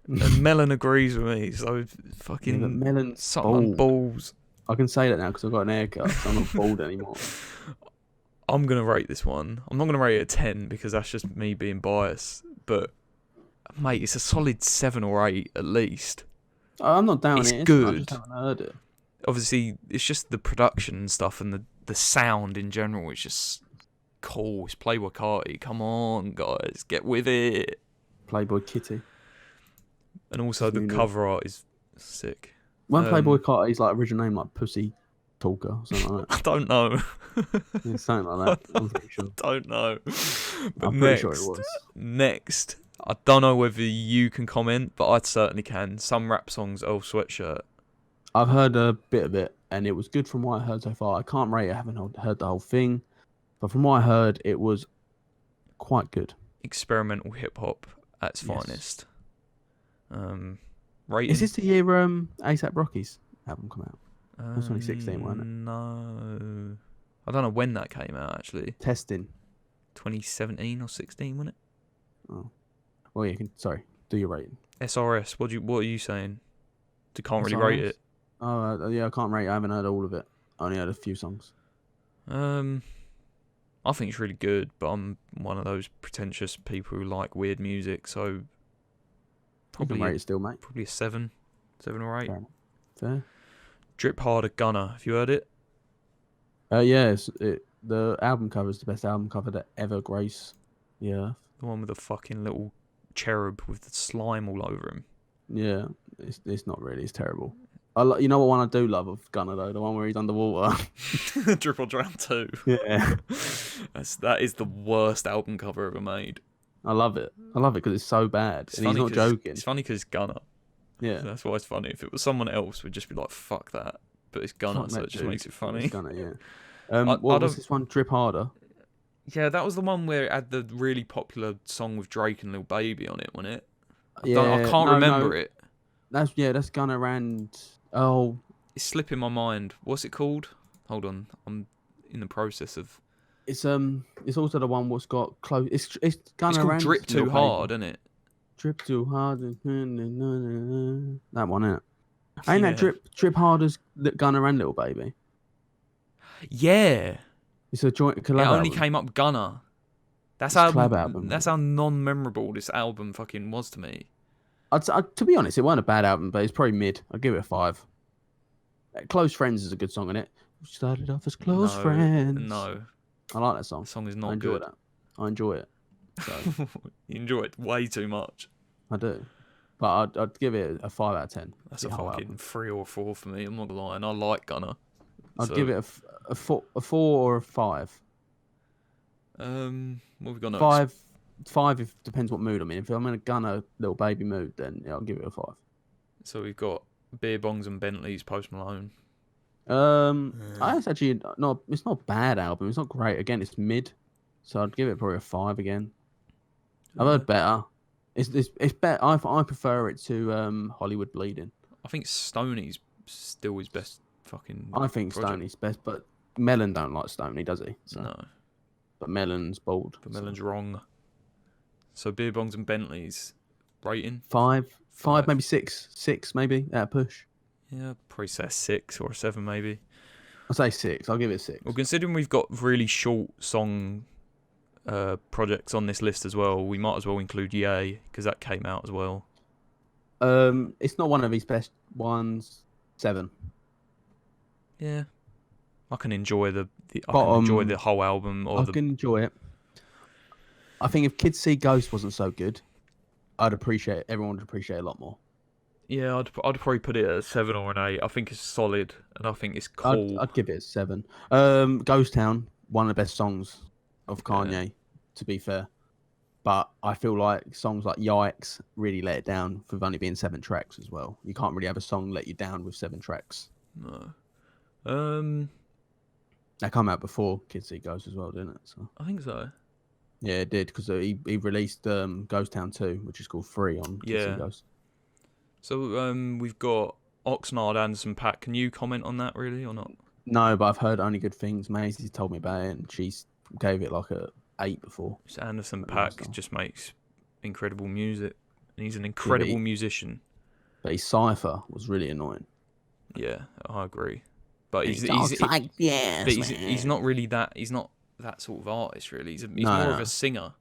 S2: And Melon agrees with me, so fucking
S1: Melon's
S2: balls.
S1: I can say that now because I've got an haircut, so I'm not bald anymore.
S2: I'm going to rate this one. I'm not going to rate it a 10 because that's just me being biased. But, mate, it's a solid 7 or 8 at least.
S1: I'm not down
S2: it.
S1: It's
S2: good.
S1: I just haven't heard it.
S2: Obviously, it's just the production and stuff and the sound in general. It's just cool. It's Playboy Carti. Come on, guys. Get with it.
S1: Playboy Kitty.
S2: And also the cover art is sick.
S1: When Playboy Carti's like original name like Pussy Talker or something like that.
S2: I don't know.
S1: Yeah, something like that. I'm pretty sure.
S2: I don't know. But
S1: I'm pretty sure it was.
S2: Next, I don't know whether you can comment, but I certainly can. Some rap songs, Earl Sweatshirt.
S1: I've heard a bit of it, and it was good from what I heard so far. I can't rate it. I haven't heard the whole thing. But from what I heard, it was quite good.
S2: Experimental hip-hop at its finest. Rating?
S1: Is this the year A$AP Rocky's album come out? It was 2016, wasn't it?
S2: No. I don't know when that came out, actually.
S1: Testing.
S2: 2017 or 16, wasn't it?
S1: Oh. Well, yeah, sorry. Do your rating.
S2: SRS, what are you saying? You can't really rate it.
S1: Oh, yeah, I can't rate. I haven't heard all of it. I only heard a few songs.
S2: I think it's really good, but I'm one of those pretentious people who like weird music, so
S1: You
S2: probably
S1: can rate it still, mate.
S2: probably a 7 or 8.
S1: Fair. Fair.
S2: Drip Harder Gunner. Have you heard it?
S1: Yeah, the album cover is the best album cover that ever graced the earth.
S2: The one with the fucking little cherub with the slime all over him.
S1: Yeah, it's not really. It's terrible. You know what one I do love of Gunner though, the one where he's underwater.
S2: Drip or Drown 2.
S1: Yeah,
S2: That is the worst album cover ever made.
S1: I love it. I love it because it's so bad, and he's not joking.
S2: It's funny because it's Gunner.
S1: Yeah,
S2: That's why it's funny. If it was someone else, we'd just be like, "Fuck that." But it's Gunner, so it just makes it funny.
S1: It's Gunner, yeah. What was this one? Drip Harder.
S2: Yeah, that was the one where it had the really popular song with Drake and Lil Baby on it, wasn't it? I can't remember it.
S1: That's Gunner and
S2: It's slipping my mind. What's it called? Hold on, I'm in the process of.
S1: It's also the one what's got close. It's Gunner.
S2: It's called
S1: and
S2: Drip Too Hard, isn't it?
S1: Drip Too Hard. That one, innit? Ain't that Drip Harder's Gunner and Little Baby?
S2: Yeah.
S1: It's a joint collab.
S2: It only
S1: album.
S2: came up Gunner. That's
S1: how collab album.
S2: That's how non-memorable this album fucking was to me.
S1: To be honest, it wasn't a bad album, but it's probably mid. I'd give it a 5. Close Friends is a good song, innit? We started off as close friends.
S2: No.
S1: I like that song.
S2: The song is not
S1: I enjoy
S2: good.
S1: that. I enjoy it. So.
S2: You enjoy it way too much.
S1: I do. But I'd give it a 5 out of 10.
S2: That's a fucking 3 or 4 for me. I'm not gonna lie, and I like Gunner.
S1: I'd give it a 4 or a 5.
S2: What have we got next?
S1: 5. 5 if depends what mood I'm in. If I'm in a Gunner Little Baby mood, then I'll give it a 5.
S2: So we've got Beer Bongs and Bentleys, Post Malone.
S1: It's actually not. It's not a bad album. It's not great. Again, it's mid, so I'd give it probably a 5 again. I've heard better. It's better. I prefer it to Hollywood Bleeding.
S2: I think Stoney's still his best fucking.
S1: I think
S2: project.
S1: Stoney's best, but Melon don't like Stoney, does he? So.
S2: No.
S1: But Melon's bold.
S2: But Melon's wrong. So Beer Bongs and Bentleys, rating?
S1: 5, maybe 6. 6 maybe at a push.
S2: Yeah, probably say a 6 or a 7 maybe.
S1: I'll say 6. I'll give it 6.
S2: Well, considering we've got really short song projects on this list as well, we might as well include Yay, because that came out as well.
S1: It's not one of his best ones. 7.
S2: Yeah. I can enjoy the whole album.
S1: Can enjoy it. I think if Kids See Ghosts wasn't so good, everyone would appreciate it a lot more.
S2: Yeah, I'd probably put it at a 7 or an 8. I think it's solid, and I think it's cool.
S1: I'd give it a 7. Ghost Town, one of the best songs of Kanye, to be fair. But I feel like songs like Yikes really let it down with only being 7 tracks as well. You can't really have a song let you down with 7 tracks.
S2: No.
S1: That came out before Kids See Ghosts as well, didn't it? So.
S2: I think so.
S1: Yeah, it did, because he released Ghost Town 2, which is called Free on Kids See Ghosts.
S2: So we've got Oxnard, Anderson .Paak. Can you comment on that really or not?
S1: No, but I've heard only good things. Maisie told me about it, and she gave it like a 8 before.
S2: So Anderson .Paak just makes incredible music, and he's an incredible musician.
S1: But his cipher was really annoying.
S2: Yeah, I agree. But he's not really that. He's not that sort of artist really. He's more of a singer.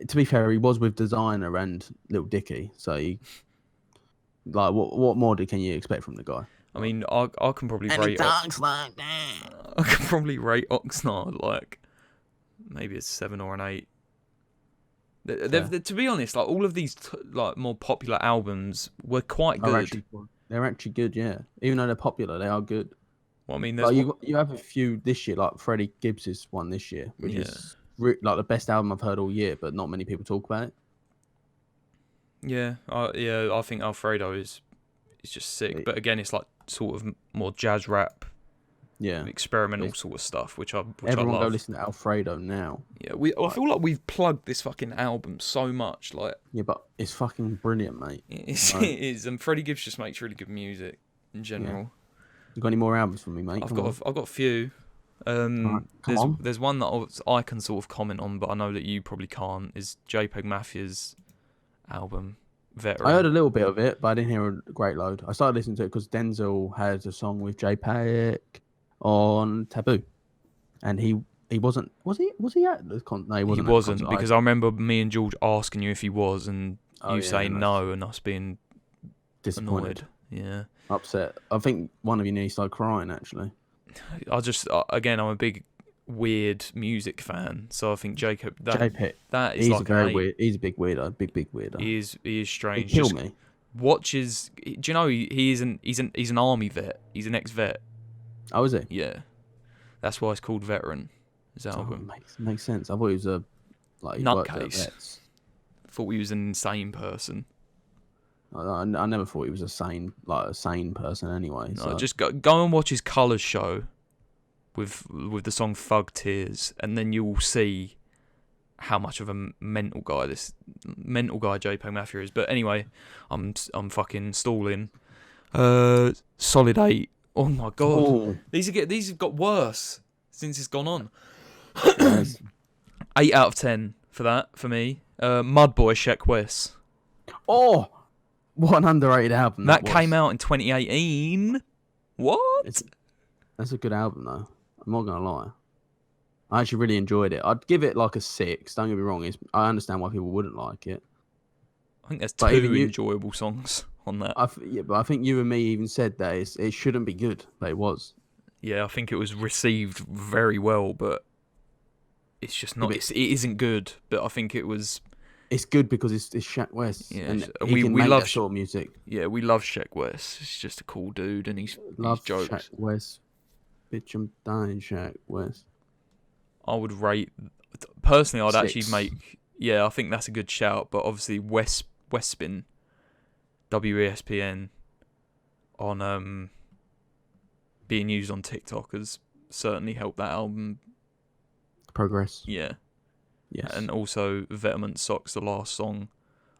S1: To be fair, he was with Designer and Lil Dicky, so like what more can you expect from the guy?
S2: I mean, I can probably rate. Talks like that. I can probably rate Oxnard like maybe a 7 or an 8. To be honest, like all of these like more popular albums were quite good.
S1: They're actually good, yeah. Even though they're popular, they are good.
S2: Well, I mean,
S1: you have a few this year, like Freddie Gibbs's one this year, which is like the best album I've heard all year, but not many people talk about it.
S2: Yeah, I think Alfredo is just sick. But again, it's like sort of more jazz rap, experimental sort of stuff, which
S1: everyone
S2: I love.
S1: Go listen to Alfredo now.
S2: Yeah, I feel like we've plugged this fucking album so much, like.
S1: Yeah, but it's fucking brilliant, mate.
S2: It is, and Freddie Gibbs just makes really good music in general.
S1: Yeah. You got any more albums for me, mate?
S2: I've got a few. There's one that I can sort of comment on, but I know that you probably can't. Is JPEG Mafia's album?
S1: I heard
S2: Veteran.
S1: a little bit of it, but I didn't hear a great load. I started listening to it because Denzel had a song with Jay Paik on Taboo, and he wasn't was he at the con? No, he
S2: He
S1: wasn't at the concert.
S2: wasn't, because I remember me and George asking you if he was, and
S1: Oh
S2: you
S1: yeah,
S2: saying
S1: and that's
S2: no, and us being
S1: disappointed,
S2: annoyed. Yeah.
S1: upset. I think one of you nearly started crying actually.
S2: Again, I'm a big weird music fan, so I think Jacob,
S1: Jay Paik,
S2: that is
S1: he's a
S2: like an
S1: very
S2: eight.
S1: weird. He's a big weirdo, big weirdo.
S2: He is
S1: He'd
S2: strange.
S1: kill
S2: Just
S1: me.
S2: watches. Do you know he's an army vet. He's an ex-vet.
S1: Oh, is he?
S2: Yeah, that's why it's called Veteran. His
S1: Oh,
S2: album.
S1: makes sense. I thought he was a like he worked at
S2: Nutcase.
S1: vets.
S2: Thought he was an insane person.
S1: I never thought he was a sane person anyway.
S2: No,
S1: So
S2: just go and watch his Colours show with the song Thug Tears, and then you will see how much of a mental guy JPEG Mafia is. But anyway, I'm fucking stalling. Solid 8. Oh my god.
S1: oh,
S2: These have got worse since it's gone on.
S1: yes.
S2: 8 out of 10 for that, for me. Mudboy, Sheck West.
S1: Oh, what an underrated album
S2: That
S1: was.
S2: came out in 2018. What?
S1: That's a good album though. I'm not gonna lie. I actually really enjoyed it. I'd give it like a 6. Don't get me wrong. I understand why people wouldn't like it.
S2: I think there's
S1: But
S2: two
S1: even you-
S2: enjoyable songs on that.
S1: Yeah, but I think you and me even said that it shouldn't be good, but it was.
S2: Yeah, I think it was received very well, but it's just not. It isn't good, but I think it was.
S1: It's good because it's Shaq West,
S2: Yeah,
S1: and
S2: and
S1: he
S2: we
S1: can make
S2: love
S1: that sort of music.
S2: Yeah, we love Sheck West. He's just a cool dude, and he's
S1: Shaq
S2: jokes.
S1: West, bitch, I'm dying, Shaq West.
S2: I would rate personally. I'd
S1: 6.
S2: actually make. Yeah, I think that's a good shout. But obviously, Westspin, WESPN, on being used on TikTok has certainly helped that album.
S1: Progress.
S2: Yeah.
S1: Yes.
S2: And also Veteran Socks, the last song.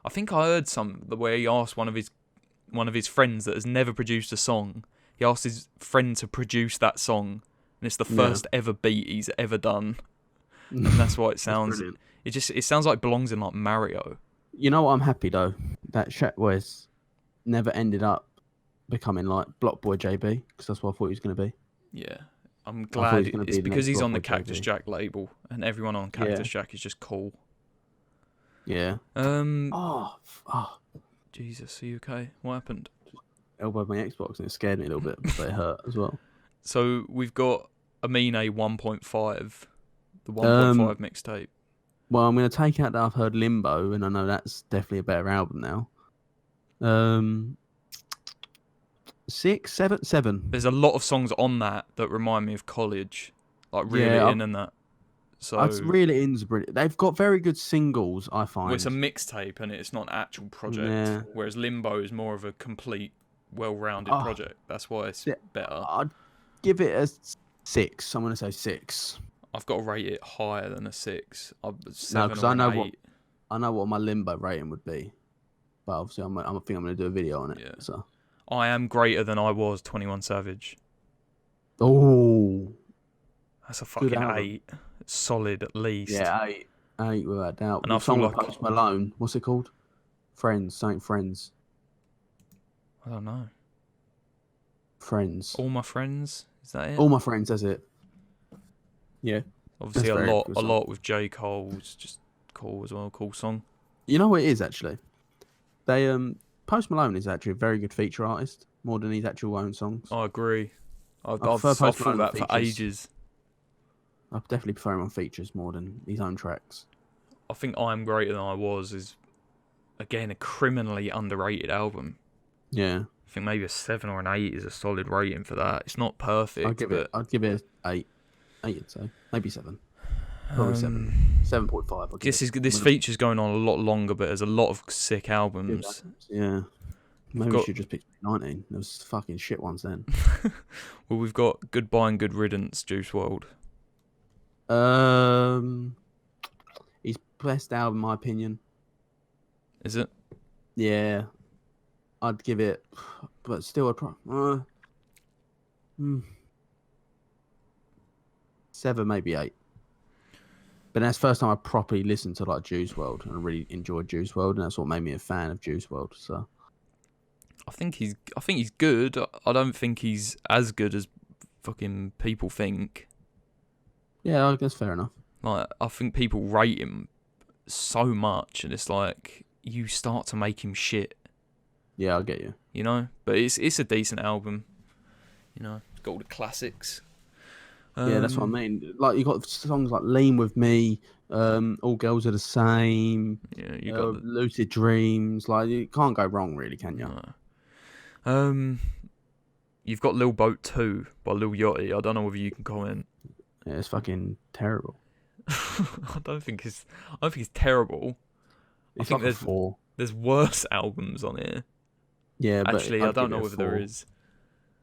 S2: I think I heard the way he asked one of his friends that has never produced a song. He asked his friend to produce that song, and it's the first ever beat he's ever done. And that's why it sounds. It sounds like it belongs in like Mario.
S1: You know what? I'm happy though that Shaq West never ended up becoming like Block Boy JB, because that's what I thought he was going to be.
S2: Yeah. I'm glad it's because he's on the
S1: Block Boy
S2: Cactus
S1: JB.
S2: Jack label, and everyone on Cactus Jack is just cool.
S1: Yeah. Oh,
S2: Jesus, are you okay? What happened?
S1: elbowed my Xbox and it scared me a little bit, but it hurt as well.
S2: So we've got Amine 1.5, the 1.5 mixtape.
S1: Well, I'm going to take out that I've heard Limbo, and I know that's definitely a better album now. 6, 7.
S2: There's a lot of songs on that remind me of college, like Really In and that. So
S1: I'd really In's brilliant. They've got very good singles, I find.
S2: well, it's a mixtape and it's not an actual project. Whereas Limbo is more of a complete, well-rounded project. That's why it's better.
S1: I'd give it a 6. I'm going to say 6.
S2: I've got to rate it higher than a 6. 7
S1: No, because
S2: or
S1: I know
S2: an 8.
S1: I know what my Limbo rating would be, but obviously I think I'm going to do a video on it.
S2: Yeah.
S1: So
S2: I Am Greater Than I Was, 21 Savage.
S1: Oh,
S2: That's a fucking 8. Solid at least.
S1: Yeah, 8 without doubt.
S2: And I feel like
S1: Post Malone. What's it called? Friends. Friends.
S2: I don't know.
S1: Friends.
S2: All My Friends. Is that it?
S1: All My Friends. That's it. Yeah.
S2: Obviously, a lot with J. Cole's just cool as well. Cool song.
S1: You know what it is actually? They Post Malone is actually a very good feature artist, more than his actual own songs.
S2: I agree. I've
S1: prefer
S2: thought
S1: Post Malone
S2: that for
S1: features.
S2: ages.
S1: I definitely prefer him on features more than his own tracks.
S2: I think I Am Greater Than I Was is, again, a criminally underrated album.
S1: Yeah.
S2: I think maybe a 7 or an 8 is a solid rating for that. It's not perfect.
S1: I'd give it an 8. 8, I'd say. Maybe 7. Probably 7. 7.5.
S2: This feature's going on a lot longer, but there's a lot of sick albums.
S1: Yeah. Maybe we should just pick 19. There was fucking shit ones then.
S2: Well, we've got Goodbye and Good Riddance, Juice WRLD.
S1: His best album, in my opinion.
S2: Is it?
S1: Yeah. I'd give it, but still, I'd probably 7, maybe 8. But that's the first time I properly listened to like Juice WRLD, and I really enjoyed Juice WRLD, and that's what made me a fan of Juice WRLD. So
S2: I think he's good. I don't think he's as good as fucking people think.
S1: yeah, I guess fair enough.
S2: Like, I think people rate him so much, and it's like you start to make him shit.
S1: Yeah, I get you.
S2: You know, but it's a decent album. You know, it's got all the classics.
S1: Yeah, that's what I mean. Like you got songs like "Lean with Me," "All Girls Are the Same,"
S2: Yeah, you got
S1: "Lucid Dreams." Like you can't go wrong, really, can you?
S2: No. You've got Lil Boat 2 by Lil Yachty. I don't know whether you can comment.
S1: Yeah, it's fucking terrible.
S2: I don't think it's terrible.
S1: It's
S2: I think
S1: like a 4.
S2: There's worse albums on here.
S1: Yeah, but
S2: actually, I don't know whether there is.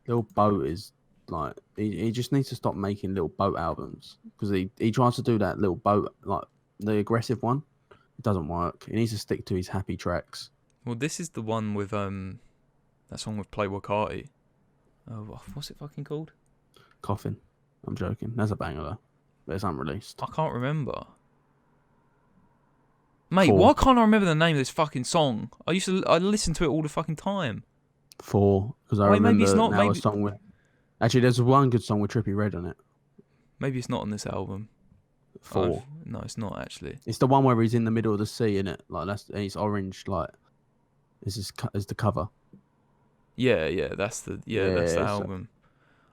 S1: Lil Boat is like he just needs to stop making Lil Boat albums, because he tries to do that Lil Boat, like the aggressive one. It doesn't work. He needs to stick to his happy tracks.
S2: Well, this is the one with that song with Playboi Carti. What's it fucking called?
S1: Coffin. I'm joking. That's a banger though, but it's unreleased.
S2: I can't remember. Mate,
S1: 4.
S2: why can't I remember the name of this fucking song? I listened to it all the fucking time.
S1: 4, because I remember
S2: maybe it's not.
S1: now a song with. Actually, there's one good song with Trippie Redd on it.
S2: Maybe it's not on this album.
S1: 4.
S2: No, it's not actually.
S1: It's the one where he's in the middle of the sea, innit? Like and it's orange. Like this is the cover.
S2: Yeah, that's the album.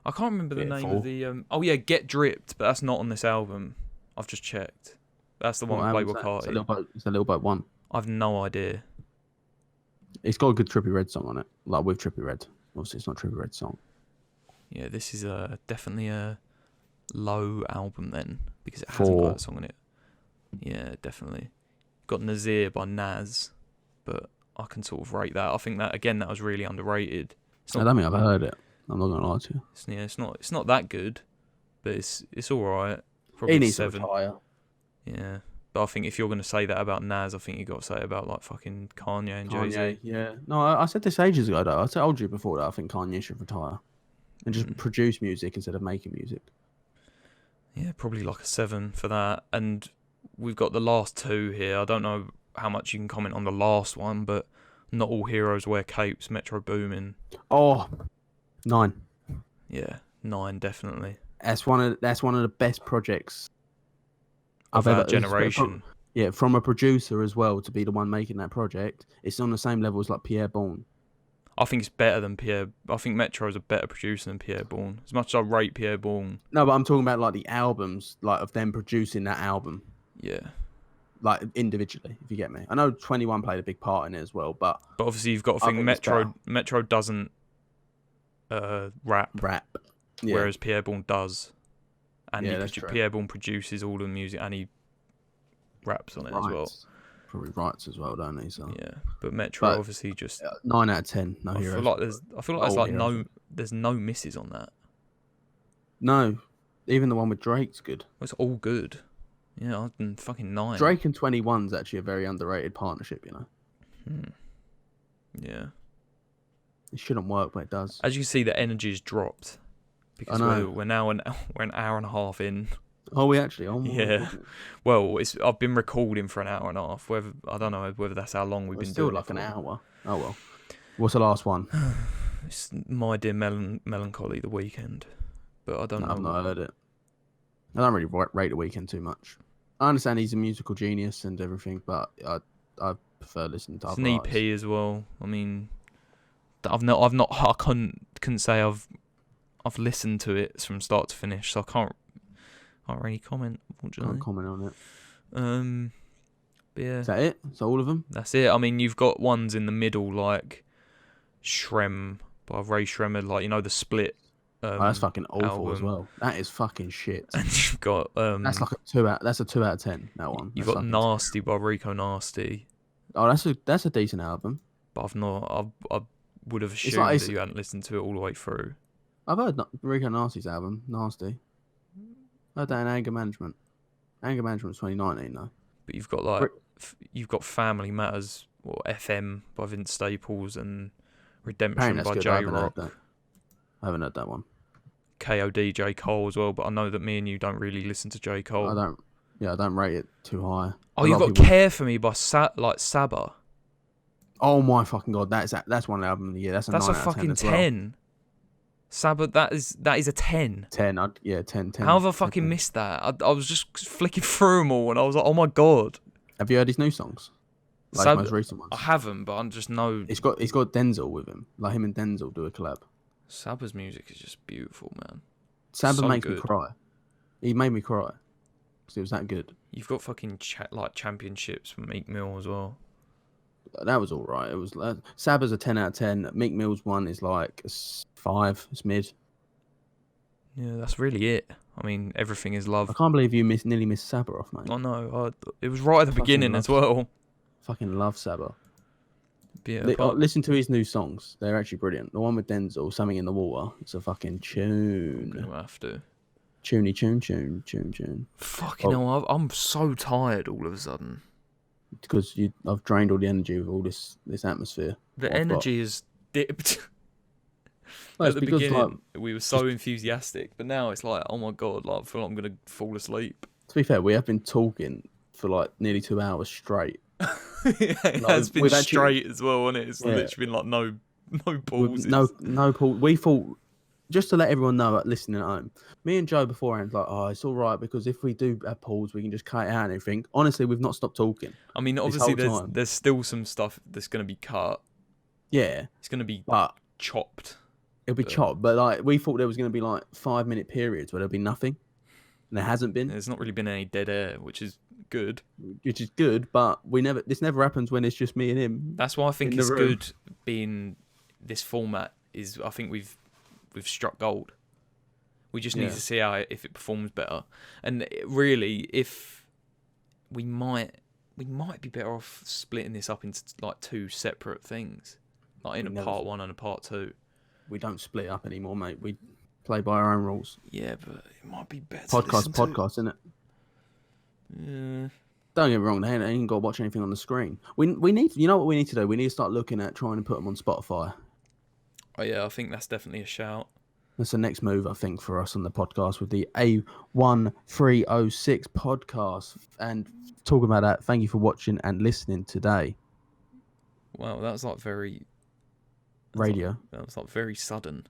S2: I can't remember the name
S1: 4.
S2: of the. Oh yeah, Get Dripped, but that's not on this album. I've just checked. That's the one with Playboi Carti.
S1: It's a Little Boat 1.
S2: I've no idea.
S1: It's got a good Trippie Redd song on it, like with Trippie Redd. Obviously, it's not Trippie Redd's song.
S2: Yeah, this is definitely a low album then, because it hasn't got a song on it. Yeah, definitely. Got Nazir by Naz, but I can sort of rate that. I think that was really underrated.
S1: I don't think I've heard it. I'm not gonna lie to you.
S2: It's not that good, but it's all right. Probably
S1: He needs
S2: 7.
S1: to retire.
S2: Yeah, but I think if you're gonna say that about Naz, I think you got to say it about like fucking Kanye and Jay-Z.
S1: Yeah. No, I said this ages ago though. I told you before that I think Kanye should retire and just produce music instead of making music.
S2: Yeah, probably like a 7 for that. And we've got the last 2 here. I don't know how much you can comment on the last one, but Not All Heroes Wear Capes, Metro Boomin.
S1: Oh, 9.
S2: Yeah, 9 definitely.
S1: That's one of the best projects
S2: of our generation.
S1: From a producer as well, to be the one making that project. It's on the same level as like Pierre Bourne.
S2: I think it's better than Pierre. I think Metro is a better producer than Pierre Bourne. As much as I rate Pierre Bourne.
S1: No, but I'm talking about like the albums, like of them producing that album.
S2: Yeah.
S1: Like individually, if you get me. I know 21 played a big part in it as well, but
S2: obviously you've got to think Metro doesn't rap.
S1: Yeah.
S2: Whereas Pierre Bourne does. And
S1: yeah,
S2: Pierre Bourne produces all the music and he raps on it as well.
S1: Probably writes as well, don't he? So
S2: yeah, but Metro obviously just
S1: 9 out of 10. No heroes.
S2: I feel like there's like there's no misses on that.
S1: No, even the one with Drake's good.
S2: It's all good. Yeah, I've been fucking 9.
S1: Drake and 21's actually a very underrated partnership, you know.
S2: Yeah.
S1: It shouldn't work, but it does.
S2: As you see, the energy's dropped because we're now an hour and a half in.
S1: Oh, we actually? Oh,
S2: yeah. Well, I've been recording for an hour and a half. I don't know whether that's how long we've been
S1: still
S2: doing.
S1: Like an hour. Oh well. What's the last one?
S2: It's My Dear Melancholy, The Weeknd. But I don't know.
S1: I've not heard it. I don't really rate The Weeknd too much. I understand he's a musical genius and everything, but I prefer listening to other
S2: It's an EP as well. I mean, I couldn't say I've listened to it from start to finish, so I can't really comment, unfortunately.
S1: Can't comment on it.
S2: But yeah.
S1: Is that it? Is that all of them?
S2: That's it. I mean, you've got ones in the middle like Shrem by Ray Shremmer, like, you know, the Split.
S1: That's fucking awful
S2: album.
S1: As well. That is fucking shit.
S2: And you've got
S1: that's like a 2 out. That's a 2 out of 10. That one.
S2: You've got Nasty by Rico Nasty.
S1: Oh, that's a decent album.
S2: But I would have assumed that you hadn't listened to it all the way through.
S1: I've heard Rico Nasty's album, Nasty. I heard that in Anger Management. Anger Management's 2019 though.
S2: But you've got like Family Matters or FM by Vince Staples and Redemption by J Rock.
S1: I haven't heard that one.
S2: KOD, J Cole as well, but I know that me and you don't really listen to J Cole.
S1: I don't. Yeah, I don't rate it too high.
S2: Oh, you got Care for Me by Saba.
S1: Oh my fucking god, that's one album of the year. That's a 9
S2: a
S1: out of 10
S2: fucking
S1: as well.
S2: 10. Saba, that is a 10.
S1: 10, 10.
S2: How have I fucking missed that? I was just flicking through them all and I was like, oh my god.
S1: Have you heard his new songs? Like his most recent ones?
S2: I haven't, but I'm just know.
S1: He's got Denzel with him. Like him and Denzel do a collab.
S2: Saba's music is just beautiful, man.
S1: Saba makes me cry. He made me cry. Because it was that good.
S2: You've got fucking championships from Meek Mill as well.
S1: That was alright. It was Saba's a 10 out of 10. Meek Mill's one is like a 5. It's mid.
S2: Yeah, that's really it. I mean, everything is love.
S1: I can't believe you nearly missed Saba off, mate.
S2: I know. It was right at the beginning as well.
S1: Fucking love Saba.
S2: Yeah,
S1: listen to his new songs. They're actually brilliant. The one with Denzel, Something in the Water. It's a fucking tune.
S2: I'm gonna have to.
S1: Tune.
S2: Fucking hell, I'm so tired all of a sudden.
S1: Because I've drained all the energy with all this atmosphere.
S2: The energy has dipped. At the beginning, we were so enthusiastic, but now it's like, oh my god, like I feel like I'm gonna fall asleep.
S1: To be fair, we have been talking for like nearly 2 hours straight.
S2: It has been straight as well, hasn't it? It's literally been like no pauses.
S1: No pause. We thought, just to let everyone know, like, listening at home, me and Joe beforehand like, oh, it's all right because if we do have pause, we can just cut it out and everything. Honestly, we've not stopped talking.
S2: I mean, obviously, there's still some stuff that's going to be cut.
S1: Yeah,
S2: it's going to be chopped.
S1: It'll be chopped, but like we thought there was going to be like 5-minute periods where there'll be nothing, and there hasn't been.
S2: There's not really been any dead air, which is good.
S1: But this never happens when it's just me and him.
S2: That's why I think it's good being this format. I think we've struck gold. We just need to see if it performs better. And really, if we might be better off splitting this up into like 2 separate things, like in a part 1 and a part 2.
S1: We don't split up anymore, mate. We play by our own rules.
S2: Yeah, but it might be better.
S1: Podcast, isn't it?
S2: Yeah.
S1: Don't get me wrong, they ain't got to watch anything on the screen. We need, you know what we need to do? We need to start looking at trying to put them on Spotify.
S2: Oh yeah, I think that's definitely a shout.
S1: That's the next move, I think, for us on the podcast with the A1306 podcast. And talking about that, thank you for watching and listening today.
S2: Wow, that was like very...
S1: radio.
S2: That was like very sudden.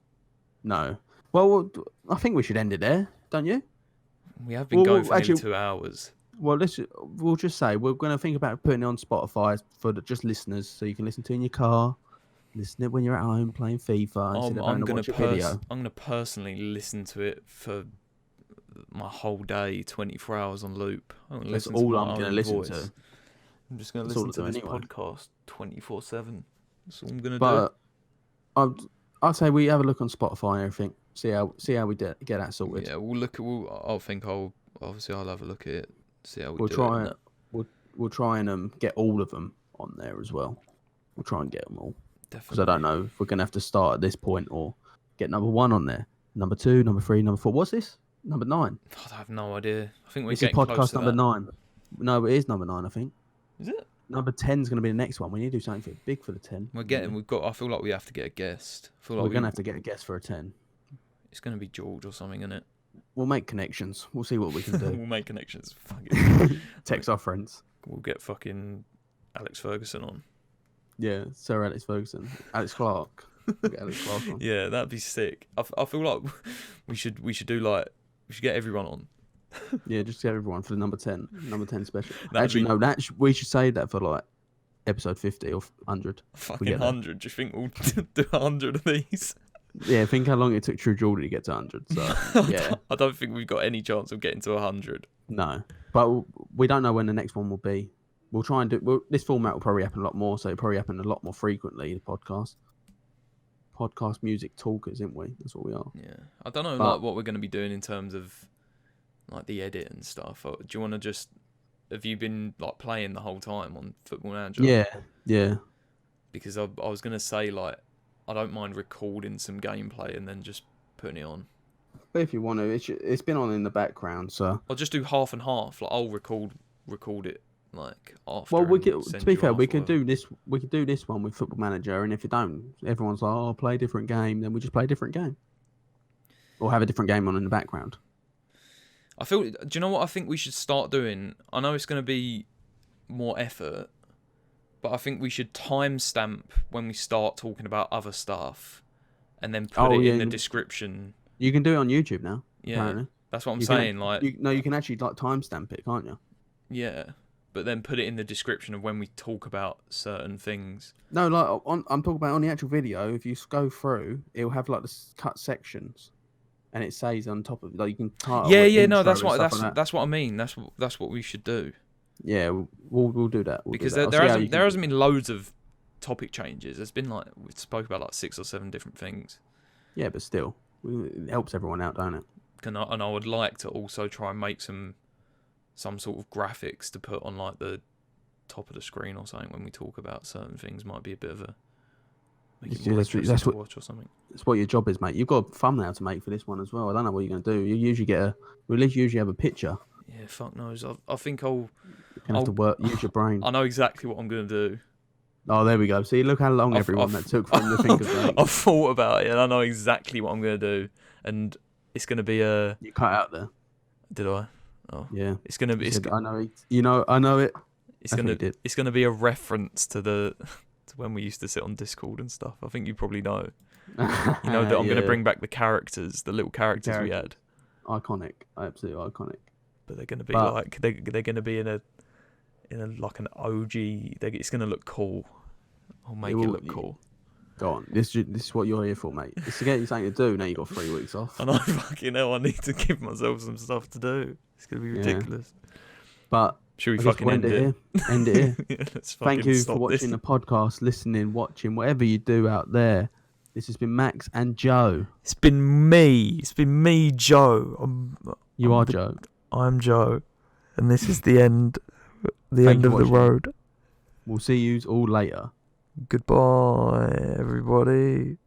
S1: No. Well, I think we should end it there, don't you?
S2: We have been going for nearly 2 hours.
S1: Well, we'll just say we're going to think about putting it on Spotify for just listeners, so you can listen to it in your car, listen to it when you're at home playing FIFA. I'm going
S2: to personally listen to it for my whole day, 24 hours on loop.
S1: That's all I'm going to listen to.
S2: I'm just going to listen to this podcast 24/7. That's all I'm going to do.
S1: But I'd say we have a look on Spotify and everything. See how we get that sorted.
S2: Yeah, we'll look at. I'll have a look at it. See how
S1: we'll try. We'll try and get all of them on there as well. We'll try and get them all. Definitely. Because I don't know if we're gonna have to start at this point or get number 1 on there, number 2, number 3, number 4. What's this? Number 9.
S2: I have no idea. I think we're
S1: this
S2: getting
S1: is podcast
S2: close to
S1: number
S2: that.
S1: 9. No, it is number 9. I think.
S2: Is it?
S1: Number 10 is going to be the next one. We need to do something big for the 10.
S2: I feel like we have to get a guest.
S1: We're going to have to get a guest for a 10.
S2: It's going to be George or something, isn't it?
S1: We'll make connections. We'll see what we can do.
S2: We'll make connections. Fucking
S1: text our friends.
S2: We'll get fucking Alex Ferguson on.
S1: Yeah, Sir Alex Ferguson. Alex Clark. We'll get Alex Clark on.
S2: Yeah, that'd be sick. I feel like we should get everyone on.
S1: Yeah, just get everyone for the number 10 special. We should save that for like episode 50 or 100.
S2: Fucking 100. Do you think we'll do 100 of these?
S1: Yeah, think how long it took True Jordan to get to 100. So yeah,
S2: I don't think we've got any chance of getting to 100.
S1: No, but we don't know when the next one will be. We'll try and do. This format will probably happen a lot more, so it'll probably happen a lot more frequently. The podcast music talkers, isn't we? That's what we are.
S2: Yeah, I don't know like what we're going to be doing in terms of like the edit and stuff. Or do you want to just? Have you been like playing the whole time on Football Manager?
S1: Yeah.
S2: Because I was going to say like I don't mind recording some gameplay and then just putting it on.
S1: But if you want to, it's been on in the background, so
S2: I'll just do half and half. Like I'll record it like after.
S1: Well, to be fair, we could do this. We could do this one with Football Manager, and if you don't, everyone's like, "Oh, play a different game." Then we just play a different game, or have a different game on in the background.
S2: Do you know what I think we should start doing? I know it's going to be more effort, but I think we should timestamp when we start talking about other stuff, and then put it in the description.
S1: You can do it on YouTube now.
S2: Yeah,
S1: apparently.
S2: That's what I'm saying.
S1: You can actually like timestamp it, can't you?
S2: Yeah, but then put it in the description of when we talk about certain things.
S1: No, I'm talking about on the actual video. If you go through, it'll have like the cut sections, and it says on top of it, like you can title.
S2: Yeah. No, that's what I mean. That's what we should do.
S1: Yeah, we'll do that.
S2: Because there hasn't been loads of topic changes. There's been like we spoke about like 6 or 7 different things.
S1: Yeah, but still, it helps everyone out, don't it?
S2: And I would like to also try and make some sort of graphics to put on like top of the screen or something when we talk about certain things. Might be a bit of a
S1: that's what
S2: watch or something.
S1: That's what your job is, mate. You've got a thumbnail to make for this one as well. I don't know what you're going to do. You usually usually have a picture.
S2: Yeah, fuck knows. I think
S1: You're gonna have to use your brain.
S2: I know exactly what I'm gonna do.
S1: Oh, there we go. See, look how long that took from the think of that.
S2: I've thought about it, and I know exactly what I'm gonna do, and it's gonna be a.
S1: You cut out there.
S2: Did I? Oh,
S1: yeah.
S2: It's gonna be.
S1: I know it. I know it.
S2: It's gonna be a reference to when we used to sit on Discord and stuff. I think you probably know. You know that I'm gonna bring back the little characters we had.
S1: Iconic, absolutely iconic.
S2: But they're gonna be like they're gonna be in a like an OG. It's gonna look cool. I'll make it look cool.
S1: Go on. This is what you're here for, mate. It's to get you something to do. Now you got 3 weeks off.
S2: I know, fucking hell. I need to give myself some stuff to do. It's gonna be ridiculous.
S1: But
S2: should we fucking end it
S1: here? End it here.
S2: Yeah,
S1: Thank you for watching the podcast, listening, watching, whatever you do out there. This has been Max and Joe.
S2: It's been me. It's been me, Joe.
S1: You are Joe.
S2: I'm Joe, and this is the end. The end of the road.
S1: We'll see you all later.
S2: Goodbye, everybody.